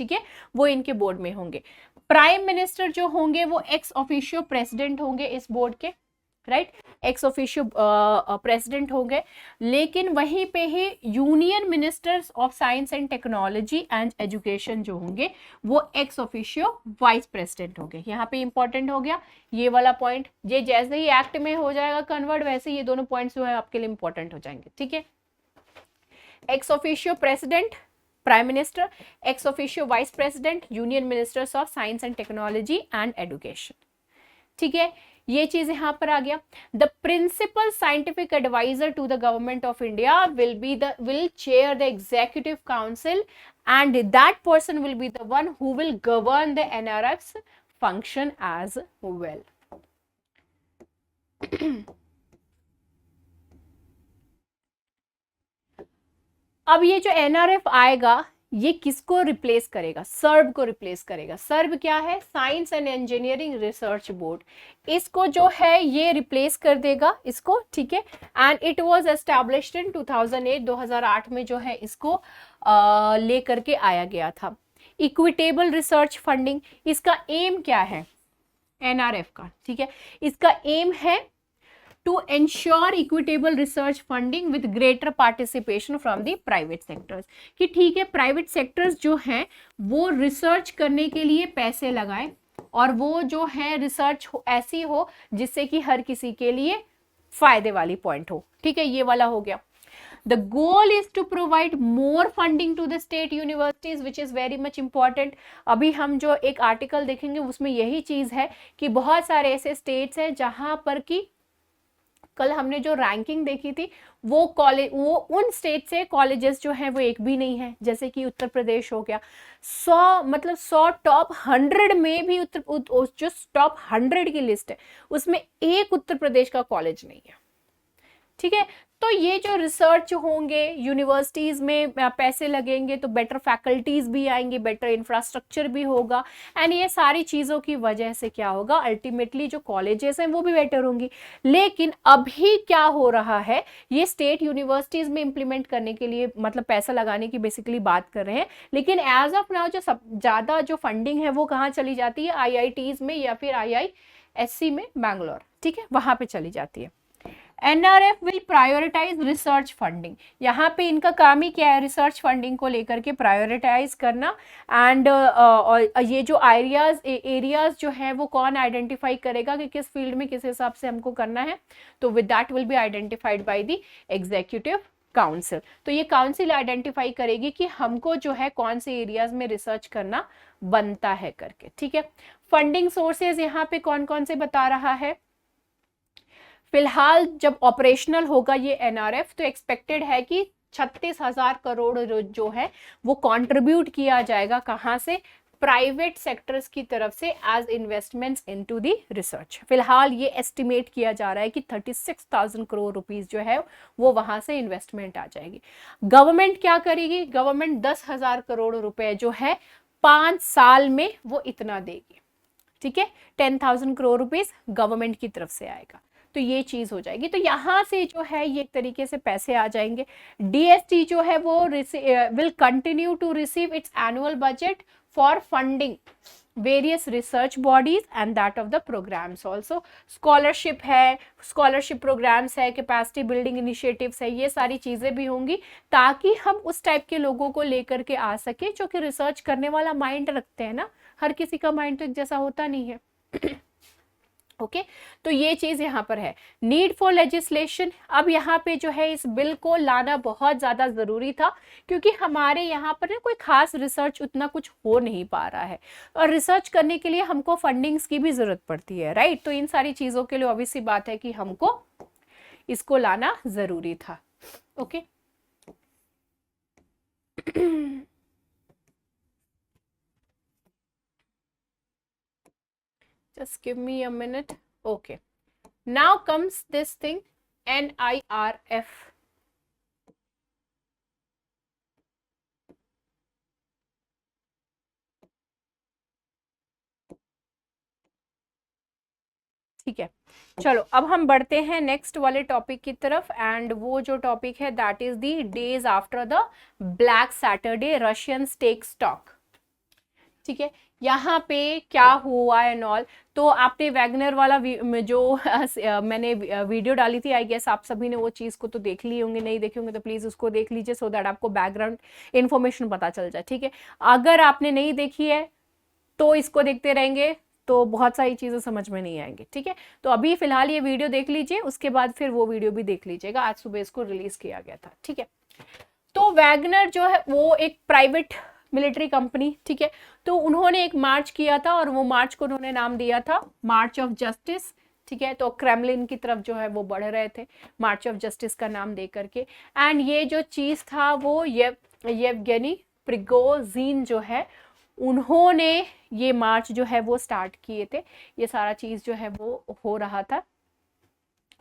ठीक है, वो इनके बोर्ड में होंगे। प्राइम मिनिस्टर जो होंगे वो एक्स ऑफिशियो प्रेसिडेंट होंगे इस बोर्ड के, राइट, एक्स ऑफिशियो प्रेसिडेंट होंगे। लेकिन वहीं पे ही union ministers of science and technology and education जो होंगे वो एक्स ऑफिशियो वाइस प्रेसिडेंट होंगे। यहाँ पे इंपॉर्टेंट हो गया ये वाला पॉइंट, ये जैसे ही एक्ट में हो जाएगा कन्वर्ट वैसे ये दोनों पॉइंट्स जो है आपके लिए इंपॉर्टेंट हो जाएंगे। ठीक है, ex officio president prime minister, ex officio vice president union ministers of science and technology and education. ठीक है, ये चीज यहां पर आ गया। The principal scientific adviser to the government of India will chair the executive council and that person will be the one who will govern the NRF's function as well. अब ये जो NRF आएगा ये किसको रिप्लेस करेगा, SERB को replace करेगा। SERB क्या है, science and engineering research board, इसको जो है ये रिप्लेस कर देगा इसको। ठीक है, and it was established in 2008 में जो है इसको लेकर के आया गया था। इक्विटेबल रिसर्च फंडिंग, इसका एम क्या है NRF का, ठीक है, इसका एम है to ensure equitable research funding with greater participation from the private sectors। कि ठीक है, प्राइवेट सेक्टर्स जो हैं वो रिसर्च करने के लिए पैसे लगाएं और वो जो है रिसर्च ऐसी हो जिससे कि हर किसी के लिए फायदे वाली पॉइंट हो। ठीक है, ये वाला हो गया। The goal is to provide more funding to the state universities, which is very much important। अभी हम जो एक आर्टिकल देखेंगे उसमें यही चीज है कि बहुत सारे ऐसे स्टेट्स हैं जहां पर कि कल हमने जो रैंकिंग देखी थी वो उन स्टेट से कॉलेजेस जो हैं वो एक भी नहीं है। जैसे कि उत्तर प्रदेश हो गया, 100 टॉप 100 में भी जो टॉप 100 की लिस्ट है उसमें एक उत्तर प्रदेश का कॉलेज नहीं है। ठीक है, तो ये जो रिसर्च होंगे यूनिवर्सिटीज में पैसे लगेंगे तो बेटर फैकल्टीज भी आएंगे, बेटर इंफ्रास्ट्रक्चर भी होगा, एंड ये सारी चीजों की वजह से क्या होगा, अल्टीमेटली जो कॉलेजेस हैं वो भी बेटर होंगी। लेकिन अभी क्या हो रहा है, ये स्टेट यूनिवर्सिटीज में इंप्लीमेंट करने के लिए मतलब पैसा लगाने की बेसिकली बात कर रहे हैं, लेकिन एज ऑफ नाउ जो सब ज्यादा जो फंडिंग है वो कहाँ चली जाती है, IITs में या फिर IISc में बैंगलोर। ठीक है, वहां पे चली जाती है। NRF will prioritise research funding, यहाँ पे इनका काम ही क्या है, रिसर्च फंडिंग को लेकर के प्रायोरिटाइज करना। एंड ये जो एरियाज जो है वो कौन आइडेंटिफाई करेगा कि किस फील्ड में किस हिसाब से हमको करना है, तो with that will be identified by the executive council. तो ये काउंसिल आइडेंटिफाई करेगी कि हमको जो है कौन से एरियाज में रिसर्च करना बनता है करके, ठीक है। फंडिंग सोर्सेज यहाँ पे कौन कौन से बता रहा है। फिलहाल जब ऑपरेशनल होगा ये एनआरएफ तो एक्सपेक्टेड है कि 36,000 करोड़ जो है वो कंट्रीब्यूट किया जाएगा, कहां से, प्राइवेट सेक्टर्स की तरफ से as investments into the research. फिलहाल ये एस्टिमेट किया जा रहा है कि 36,000 करोड़ रुपीस जो है वो वहां से इन्वेस्टमेंट आ जाएगी। गवर्नमेंट क्या करेगी, गवर्नमेंट 10,000 करोड़ रुपए जो है 5 साल में वो इतना देगी, ठीक है। 10,000 करोड़ रुपीस गवर्नमेंट की तरफ से आएगा, तो ये चीज हो जाएगी। तो यहां से जो है ये एक तरीके से पैसे आ जाएंगे। डीएसटी जो है वो will continue to receive its annual budget for funding various research bodies and that of the programmes also. Scholarship है, स्कॉलरशिप प्रोग्राम्स है, कैपेसिटी बिल्डिंग इनिशिएटिव्स है, ये सारी चीजें भी होंगी ताकि हम उस टाइप के लोगों को लेकर के आ सके जो कि रिसर्च करने वाला माइंड रखते हैं ना। हर किसी का माइंड तो एक जैसा होता नहीं है। ओके तो ये चीज यहाँ पर है। नीड फॉर लेजिस्लेशन, अब यहाँ पे जो है इस बिल को लाना बहुत ज्यादा जरूरी था क्योंकि हमारे यहाँ पर ना कोई खास रिसर्च उतना कुछ हो नहीं पा रहा है और रिसर्च करने के लिए हमको फंडिंग्स की भी जरूरत पड़ती है, राइट। तो इन सारी चीजों के लिए ऑब्वियस सी बात है कि हमको इसको लाना जरूरी था। Okay just give me a minute. Okay, now comes this thing, NIRF. ठीक है, चलो अब हम बढ़ते हैं नेक्स्ट वाले टॉपिक की तरफ एंड वो जो टॉपिक है that is the days after the black Saturday Russian stake stock. ठीक है, यहाँ पे क्या हुआ एंड ऑल। तो आपने वैगनर वाला जो मैंने वीडियो डाली थी, आई गेस आप सभी ने वो चीज़ को तो देख ली होंगे, नहीं देखे होंगे तो प्लीज़ उसको देख लीजिए सो दैट आपको बैकग्राउंड इन्फॉर्मेशन पता चल जाए। ठीक है, अगर आपने नहीं देखी है तो इसको देखते रहेंगे तो बहुत सारी चीज़ें समझ में नहीं आएंगी। ठीक है, तो अभी फिलहाल ये वीडियो देख लीजिए, उसके बाद फिर वो वीडियो भी देख लीजिएगा, आज सुबह इसको रिलीज किया गया था। ठीक है, तो वैगनर जो है वो एक प्राइवेट मिलिट्री कंपनी, ठीक है, तो उन्होंने एक मार्च किया था और वो मार्च को उन्होंने नाम दिया था मार्च ऑफ जस्टिस। ठीक है, तो क्रेमलिन की तरफ जो है वो बढ़ रहे थे मार्च ऑफ जस्टिस का नाम दे करके। एंड ये जो चीज था वो येवगेनी प्रिगोजिन जो है उन्होंने ये मार्च जो है वो स्टार्ट किए थे, ये सारा चीज जो है वो हो रहा था।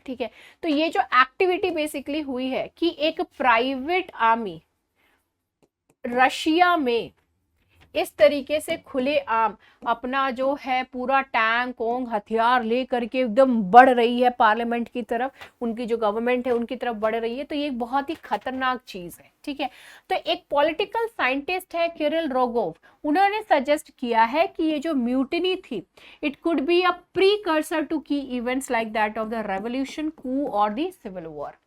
ठीक है, तो ये जो एक्टिविटी बेसिकली हुई है कि एक प्राइवेट आर्मी रशिया में इस तरीके से खुले आम अपना जो है पूरा टैंक ओंग हथियार ले करके एकदम बढ़ रही है पार्लियामेंट की तरफ, उनकी जो गवर्नमेंट है उनकी तरफ बढ़ रही है, तो ये एक बहुत ही खतरनाक चीज है। ठीक है, तो एक पॉलिटिकल साइंटिस्ट है किरिल रोगोव, उन्होंने सजेस्ट किया है कि ये जो म्यूटिनी थी it could be a precursor to key events like that of the revolution, coup और द सिविल वॉर।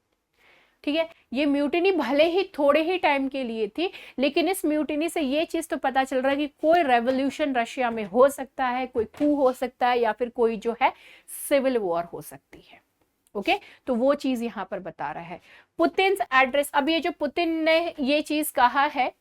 ठीक है, ये म्यूटिनी भले ही थोड़े ही टाइम के लिए थी, लेकिन इस म्यूटिनी से ये चीज तो पता चल रहा है कि कोई रेवोल्यूशन रशिया में हो सकता है, कोई कू हो सकता है या फिर कोई जो है सिविल वॉर हो सकती है। ओके, तो वो चीज यहां पर बता रहा है। पुतिन एड्रेस, अब ये जो पुतिन ने ये चीज कहा है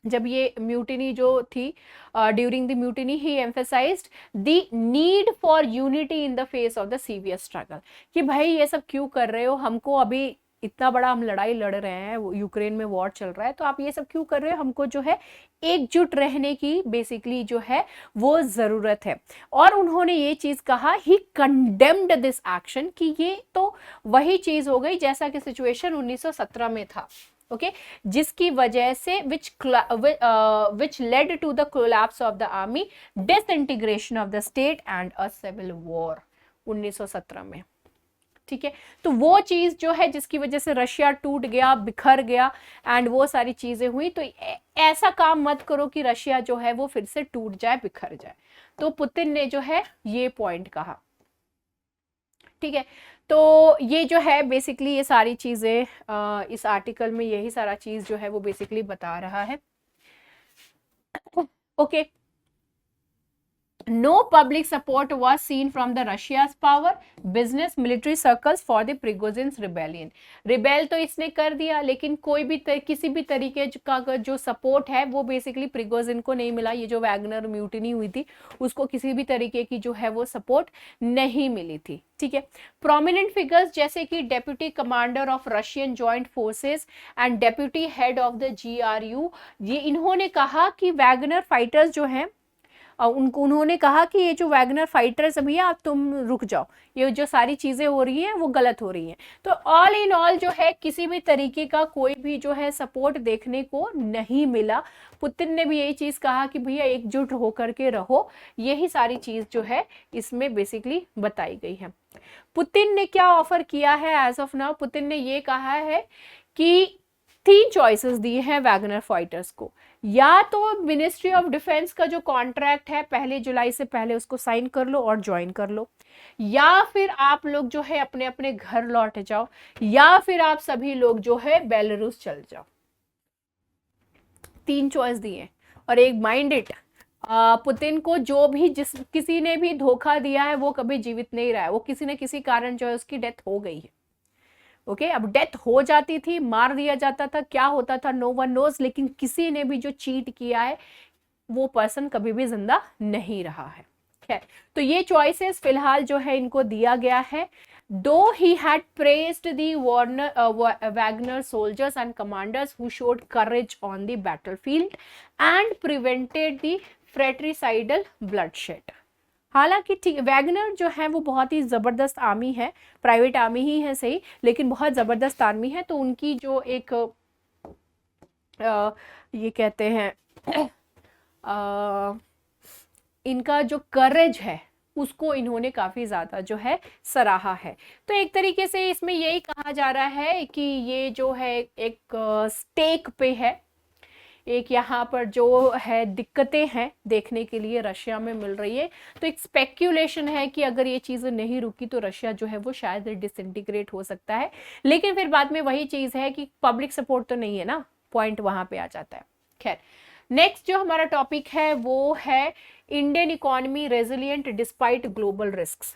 जब ये म्यूटिनी जो थी, during the mutiny he emphasised the need for unity in the face of the severe struggle, कि भाई ये सब क्यों कर रहे हो, हमको अभी इतना बड़ा हम लड़ाई लड़ रहे हैं, यूक्रेन में वॉर चल रहा है, तो आप ये सब क्यों कर रहे हो, हमको जो है एकजुट रहने की बेसिकली जो है वो जरूरत है। और उन्होंने ये चीज कहा, ही कंडेम्ड दिस एक्शन, कि ये तो वही चीज हो गई जैसा कि सिचुएशन 1917 में था। ओके, जिसकी वजह से which led to the collapse of the army, disintegration of the state and a civil war 1917 में। ठीक है, तो वो चीज जो है जिसकी वजह से रशिया टूट गया, बिखर गया एंड वो सारी चीजें हुई, तो ऐसा काम मत करो कि रशिया जो है वो फिर से टूट जाए, बिखर जाए। तो पुतिन ने जो है ये पॉइंट कहा। ठीक है, तो ये जो है बेसिकली ये सारी चीजें इस आर्टिकल में यही सारा चीज जो है वो बेसिकली बता रहा है। Okay, No public support was seen from the Russia's power, business, military circles for the Prigozhin's rebellion. Rebel तो इसने कर दिया, लेकिन कोई भी किसी भी तरीके का जो सपोर्ट है वो बेसिकली प्रिगोजिन को नहीं मिला। ये जो वैगनर म्यूटिनी हुई थी उसको किसी भी तरीके की जो है वो सपोर्ट नहीं मिली थी। ठीक है, प्रोमिनेंट फिगर्स जैसे कि deputy commander of Russian joint forces and deputy head of the GRU, ये इन्होंने कहा कि वैगनर फाइटर्स जो हैं उन्होंने कहा कि ये जो वैगनर फाइटर्स अभी आप तुम रुक जाओ, ये जो सारी चीजें हो रही हैं वो गलत हो रही हैं। तो ऑल इन ऑल जो है किसी भी तरीके का कोई भी जो है सपोर्ट देखने को नहीं मिला। पुतिन ने भी यही चीज कहा कि भैया एकजुट होकर के रहो, यही सारी चीज जो है इसमें बेसिकली बताई गई है। पुतिन ने क्या ऑफर किया है एज ऑफ नाउ? पुतिन ने ये कहा है कि 3 चॉइसेस दिए हैं वैगनर फाइटर्स को, या तो मिनिस्ट्री ऑफ डिफेंस का जो कॉन्ट्रैक्ट है 1 जुलाई से पहले उसको साइन कर लो और ज्वाइन कर लो, या फिर आप लोग जो है अपने अपने घर लौट जाओ, या फिर आप सभी लोग जो है बेलारूस चल जाओ। 3 चॉइस दिए। और एक माइंड इट, पुतिन को जो भी किसी ने भी धोखा दिया है वो कभी जीवित नहीं रहा है, वो किसी न किसी कारण जो है उसकी डेथ हो गई है। ओके, अब डेथ हो जाती थी, मार दिया जाता था, क्या होता था नो वन नोज, लेकिन किसी ने भी जो चीट किया है वो पर्सन कभी भी जिंदा नहीं रहा है। खैर, तो ये चॉइसेस फिलहाल जो है इनको दिया गया है। Though he had praised the Wagner soldiers and commanders who showed courage on the battlefield and prevented the fratricidal bloodshed. हालांकि ठीक, वैगनर जो है वो बहुत ही ज़बरदस्त आर्मी है, प्राइवेट आर्मी ही है सही, लेकिन बहुत ज़बरदस्त आर्मी है। तो उनकी जो एक ये कहते हैं इनका जो करेज है उसको इन्होंने काफ़ी ज़्यादा जो है सराहा है। तो एक तरीके से इसमें यही कहा जा रहा है कि ये जो है एक स्टेक पे है, एक यहाँ पर जो है दिक्कतें हैं देखने के लिए रशिया में मिल रही है। तो एक स्पेक्यूलेशन है कि अगर ये चीज़ें नहीं रुकी तो रशिया जो है वो शायद डिसइंटीग्रेट हो सकता है। लेकिन फिर बाद में वही चीज़ है कि पब्लिक सपोर्ट तो नहीं है ना, पॉइंट वहाँ पे आ जाता है। खैर, नेक्स्ट जो हमारा टॉपिक है वो है Indian economy resilient despite global risks.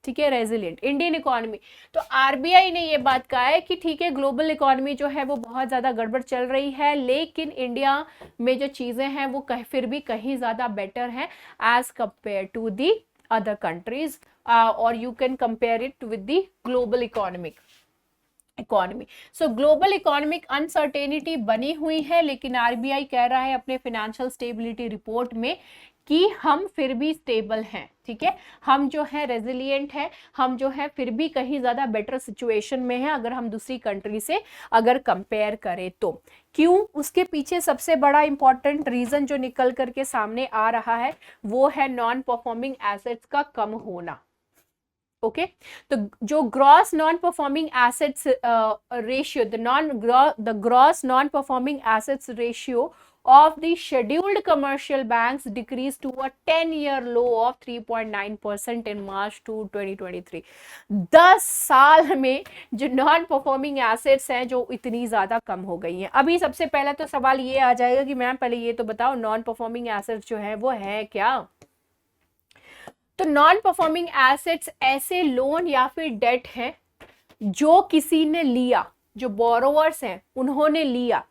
ठीक है, रेजिलिएंट इंडियन इकोनॉमी। तो आरबीआई ने ये बात कहा है कि ठीक है, ग्लोबल इकोनॉमी जो है वो बहुत ज़्यादा गड़बड़ चल रही है, लेकिन इंडिया में जो चीज़ें हैं वो फिर भी कहीं ज़्यादा बेटर हैं as compare to the other countries, और you can compare it with the global economy. So global economic uncertainty बनी हुई है, लेकिन आरबीआई कह रहा है अपने फाइनेंशियल स्टेबिलिटी रिपोर्ट में कि हम फिर भी स्टेबल हैं। ठीक है, हम जो है रेजिलिएंट है, हम जो है फिर भी कहीं ज़्यादा बेटर सिचुएशन में है अगर हम दूसरी कंट्री से अगर कंपेयर करें तो। क्यों? उसके पीछे सबसे बड़ा इंपॉर्टेंट रीज़न जो निकल करके सामने आ रहा है वो है नॉन परफॉर्मिंग एसेट्स का कम होना। ओके, तो जो gross non performing assets ratio, the gross non performing assets ratio of the scheduled commercial banks decreased to a 10-year low of 3.9% in March 2023। 10 साल में जो नॉन परफॉर्मिंग एसेट्स हैं जो इतनी ज़्यादा कम हो गई हैं। अभी सबसे पहला तो सवाल ये आ जाएगा कि मैम पहले ये तो बताओ नॉन परफॉर्मिंग एसेट्स जो है वो है क्या? तो नॉन परफॉर्मिंग एसेट्स ऐसे लोन या फिर डेट हैं जो किसी ने लिया, जो बोरोवर्स हैं उन्होंने लिया,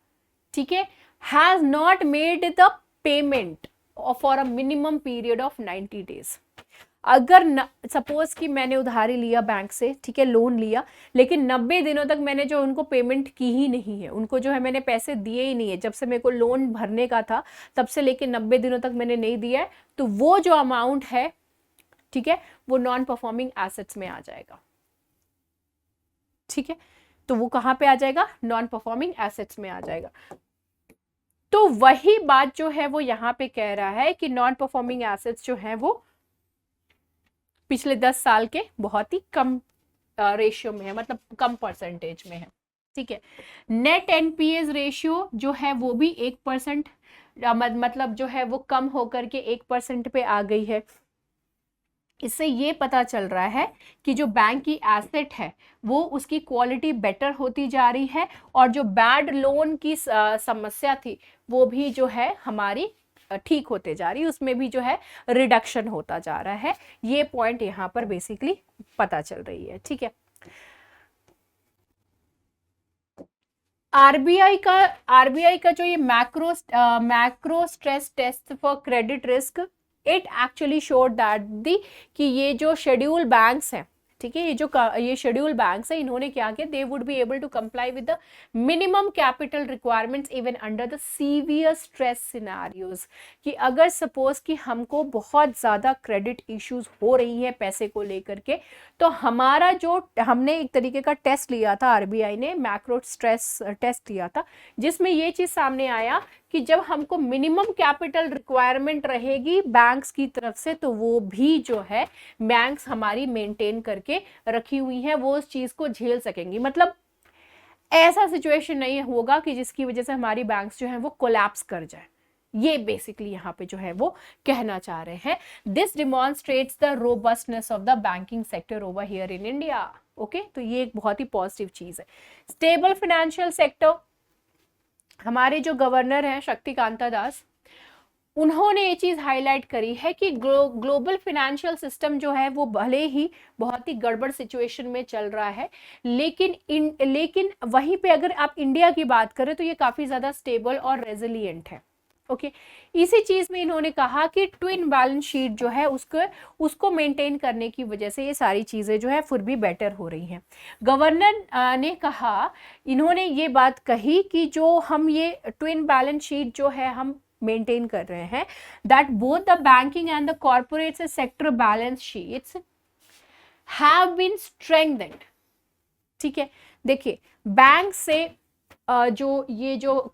ठीक है, has not made the payment for a minimum period of 90 days। अगर सपोज कि मैंने उधारी लिया बैंक से, ठीक है, लोन लिया, लेकिन 90 दिनों तक मैंने जो उनको पेमेंट की ही नहीं है, उनको जो है मैंने पैसे दिए ही नहीं है, जब से मेरे को लोन भरने का था तब से लेके 90 दिनों तक मैंने नहीं दिया है, तो वो जो अमाउंट है, ठीक है, वो नॉन परफॉर्मिंग एसेट्स में आ जाएगा। ठीक है, तो वो कहाँ पे आ जाएगा? नॉन परफॉर्मिंग एसेट्स में आ जाएगा। तो वही बात जो है वो यहाँ पे कह रहा है कि नॉन परफॉर्मिंग एसेट्स जो है वो पिछले 10 साल के बहुत ही कम रेशियो में है, मतलब कम परसेंटेज में है। ठीक है, नेट एनपीएस रेशियो जो है वो भी 1%, मतलब जो है वो कम होकर के 1% पे आ गई है। इससे ये पता चल रहा है कि जो बैंक की एसेट है वो उसकी क्वालिटी बेटर होती जा रही है, और जो बैड लोन की समस्या थी वो भी जो है हमारी ठीक होते जा रही है, उसमें भी जो है रिडक्शन होता जा रहा है। ये पॉइंट यहाँ पर बेसिकली पता चल रही है, ठीक है। आरबीआई का जो ये macro stress test for credit risk, it actually showed that the कि ये जो शेड्यूल बैंक्स हैं, ठीक है, ये शेड्यूल बैंक्स है, इन्होंने क्या किया, they would be able to comply with the minimum capital requirements even under the severe stress scenarios. कि अगर सपोज कि हमको बहुत ज़्यादा क्रेडिट इश्यूज हो रही हैं पैसे को लेकर के, तो हमारा जो हमने एक तरीके का टेस्ट लिया था, आरबीआई ने मैक्रो स्ट्रेस टेस्ट लिया था, जिसमें ये चीज़ सामने आया कि जब हमको मिनिमम कैपिटल रिक्वायरमेंट रहेगी बैंक्स की तरफ से, तो वो भी जो है बैंक्स हमारी मेंटेन करके रखी हुई है, वो उस चीज़ को झेल सकेंगी। मतलब ऐसा सिचुएशन नहीं होगा कि जिसकी वजह से हमारी बैंक्स जो है वो कोलैप्स कर जाए। ये बेसिकली यहाँ पे जो है वो कहना चाह रहे हैं। This demonstrates the robustness of the banking sector over here in India. Okay, तो ये एक बहुत ही पॉजिटिव चीज है। स्टेबल फाइनेंशियल सेक्टर, हमारे जो गवर्नर हैं शक्तिकांता दास, उन्होंने ये चीज़ हाईलाइट करी है कि ग्लोबल फाइनेंशियल सिस्टम जो है वो भले ही बहुत ही गड़बड़ सिचुएशन में चल रहा है, लेकिन वहीं पे अगर आप इंडिया की बात करें तो ये काफ़ी ज़्यादा स्टेबल और रेजिलिएंट है। ओके, इसी चीज़ में इन्होंने कहा कि ट्विन बैलेंस शीट जो है उसको मेंटेन करने की वजह से ये सारी चीज़ें जो है फिर भी बेटर हो रही हैं। गवर्नर ने कहा, इन्होंने ये बात कही कि जो हम ये ट्विन बैलेंस शीट जो है हम मेंटेन कर रहे हैं, that both the banking and the corporate sector balance sheets have been strengthened. ठीक है, देखिए बैंक से जो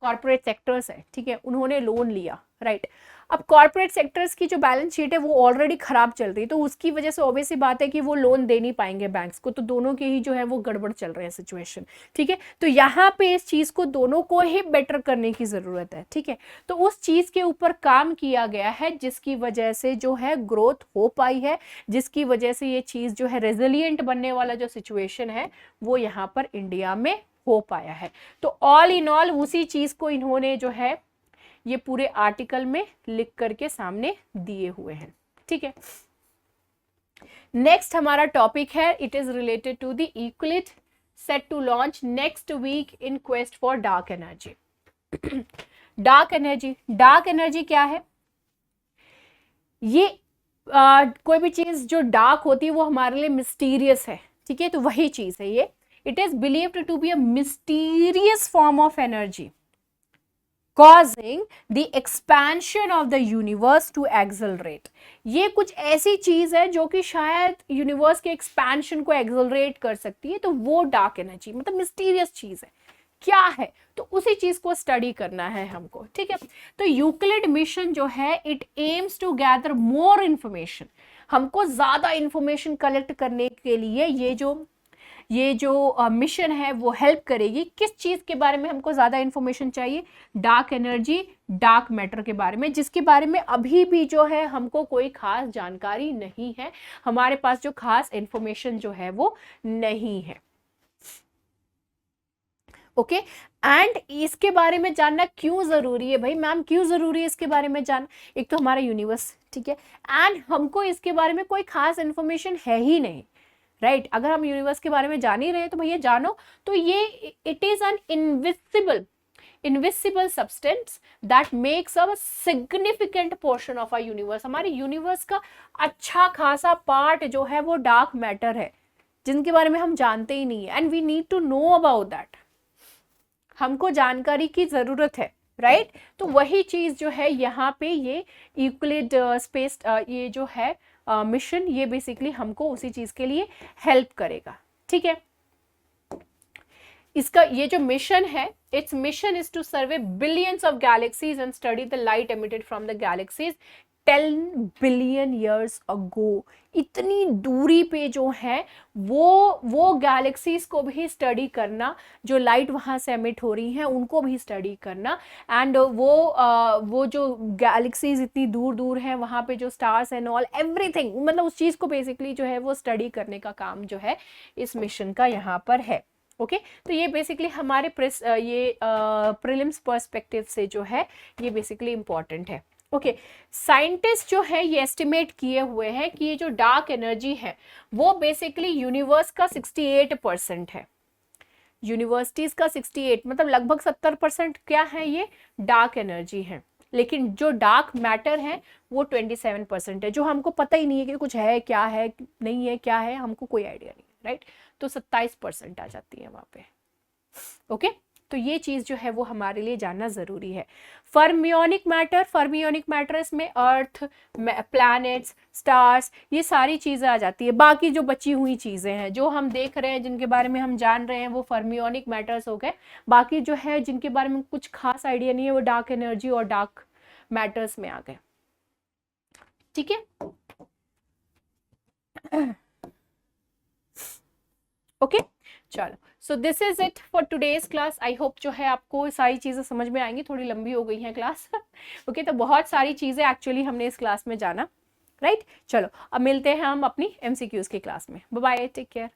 कॉर्पोरेट सेक्टर्स है, ठीक है, उन्होंने लोन लिया, राइट। अब कॉर्पोरेट सेक्टर्स की जो बैलेंस शीट है वो ऑलरेडी खराब चल रही है, तो उसकी वजह से ऑब्वियस सी बात है कि वो लोन दे नहीं पाएंगे बैंक्स को, तो दोनों के ही जो है वो गड़बड़ चल रहे हैं सिचुएशन, ठीक है। तो यहाँ पे इस चीज़ को दोनों को ही बेटर करने की ज़रूरत है, ठीक है। तो उस चीज़ के ऊपर काम किया गया है, जिसकी वजह से जो है ग्रोथ हो पाई है, जिसकी वजह से ये चीज़ जो है रेजिलिएंट बनने वाला जो सिचुएशन है वो यहाँ पर इंडिया में हो पाया है। तो ऑल इन ऑल उसी चीज़ को इन्होंने जो है ये पूरे आर्टिकल में लिख करके सामने दिए हुए हैं, ठीक है। नेक्स्ट हमारा टॉपिक है, it is related to the Euclid set to launch next week in quest for dark energy. Dark energy क्या है? ये कोई भी चीज जो डार्क होती है वो हमारे लिए मिस्टीरियस है, ठीक है, तो वही चीज है ये। It is believed to be a mysterious form of energy causing the expansion of the universe to accelerate। ये कुछ ऐसी चीज है जो कि शायद यूनिवर्स के एक्सपेंशन को एक्सेलरेट कर सकती है, तो वो डार्क एनर्जी मतलब मिस्टीरियस चीज है। क्या है? तो उसी चीज को स्टडी करना है हमको, ठीक है। तो यूक्लिड मिशन जो है it aims to gather more information, हमको ज्यादा इंफॉर्मेशन कलेक्ट करने के लिए ये जो मिशन है वो हेल्प करेगी। किस चीज़ के बारे में हमको ज़्यादा इन्फॉर्मेशन चाहिए? डार्क एनर्जी, डार्क मैटर के बारे में, जिसके बारे में अभी भी जो है हमको कोई खास जानकारी नहीं है, हमारे पास जो खास इन्फॉर्मेशन जो है वो नहीं है। ओके, एंड इसके बारे में जानना क्यों ज़रूरी है भाई? मैम क्यों ज़रूरी है इसके बारे में जानना? एक तो हमारा यूनिवर्स, ठीक है, एंड हमको इसके बारे में कोई खास इन्फॉर्मेशन है ही नहीं, राइट। अगर हम यूनिवर्स के बारे में जान ही रहे हैं तो भैया जानो, तो ये it is an invisible substance that makes a significant portion of our universe. हमारे यूनिवर्स का अच्छा खासा पार्ट जो है वो डार्क मैटर है, जिनके बारे में हम जानते ही नहीं है, and we need to know about that. हमको जानकारी की जरूरत है, राइट। तो वही चीज जो है यहाँ पे ये यूक्लिड स्पेस ये जो है मिशन, ये बेसिकली हमको उसी चीज के लिए हेल्प करेगा, ठीक है। इसका ये जो मिशन है, its mission is to survey billions of galaxies and study the light emitted from the galaxies 10 billion years ago. इतनी दूरी पे जो है वो गैलेक्सीज को भी स्टडी करना, जो लाइट वहाँ से एमिट हो रही हैं उनको भी स्टडी करना, एंड वो जो गैलेक्सीज इतनी दूर दूर हैं वहाँ पे जो स्टार्स एंड ऑल एवरीथिंग, मतलब उस चीज़ को बेसिकली जो है वो स्टडी करने का काम जो है इस मिशन का यहाँ पर है। ओके, तो ये बेसिकली हमारे प्रिलिम्स पर्सपेक्टिव से जो है ये बेसिकली इम्पॉर्टेंट है। ओके, साइंटिस्ट जो है ये एस्टिमेट किए हुए हैं कि ये जो डार्क एनर्जी है वो बेसिकली यूनिवर्स का 68% है। यूनिवर्सिटीज का 68 मतलब लगभग 70% क्या है, ये डार्क एनर्जी है। लेकिन जो डार्क मैटर है वो 27% है, जो हमको पता ही नहीं है कि कुछ है क्या है नहीं है क्या है, हमको कोई आइडिया नहीं है, राइट। तो 27% आ जाती है वहां पे। ओके, तो ये चीज जो है वो हमारे लिए जानना जरूरी है। फर्मियोनिक मैटर इसमें अर्थ, प्लैनेट्स, स्टार्स, ये सारी चीजें आ जाती है। बाकी जो बची हुई चीजें हैं जो हम देख रहे हैं, जिनके बारे में हम जान रहे हैं, वो फर्मियोनिक मैटर्स हो गए। बाकी जो है जिनके बारे में कुछ खास आइडिया नहीं है, वो डार्क एनर्जी और डार्क मैटर्स में आ गए। ठीक है, ओके, चलो। सो this is it for today's class. I hope जो है आपको सारी चीजें समझ में आएंगी। थोड़ी लंबी हो गई है क्लास। ओके, तो बहुत सारी चीजें एक्चुअली हमने इस क्लास में जाना, राइट। चलो अब मिलते हैं हम अपनी एमसीक्यूज की क्लास में। Bye bye, take care.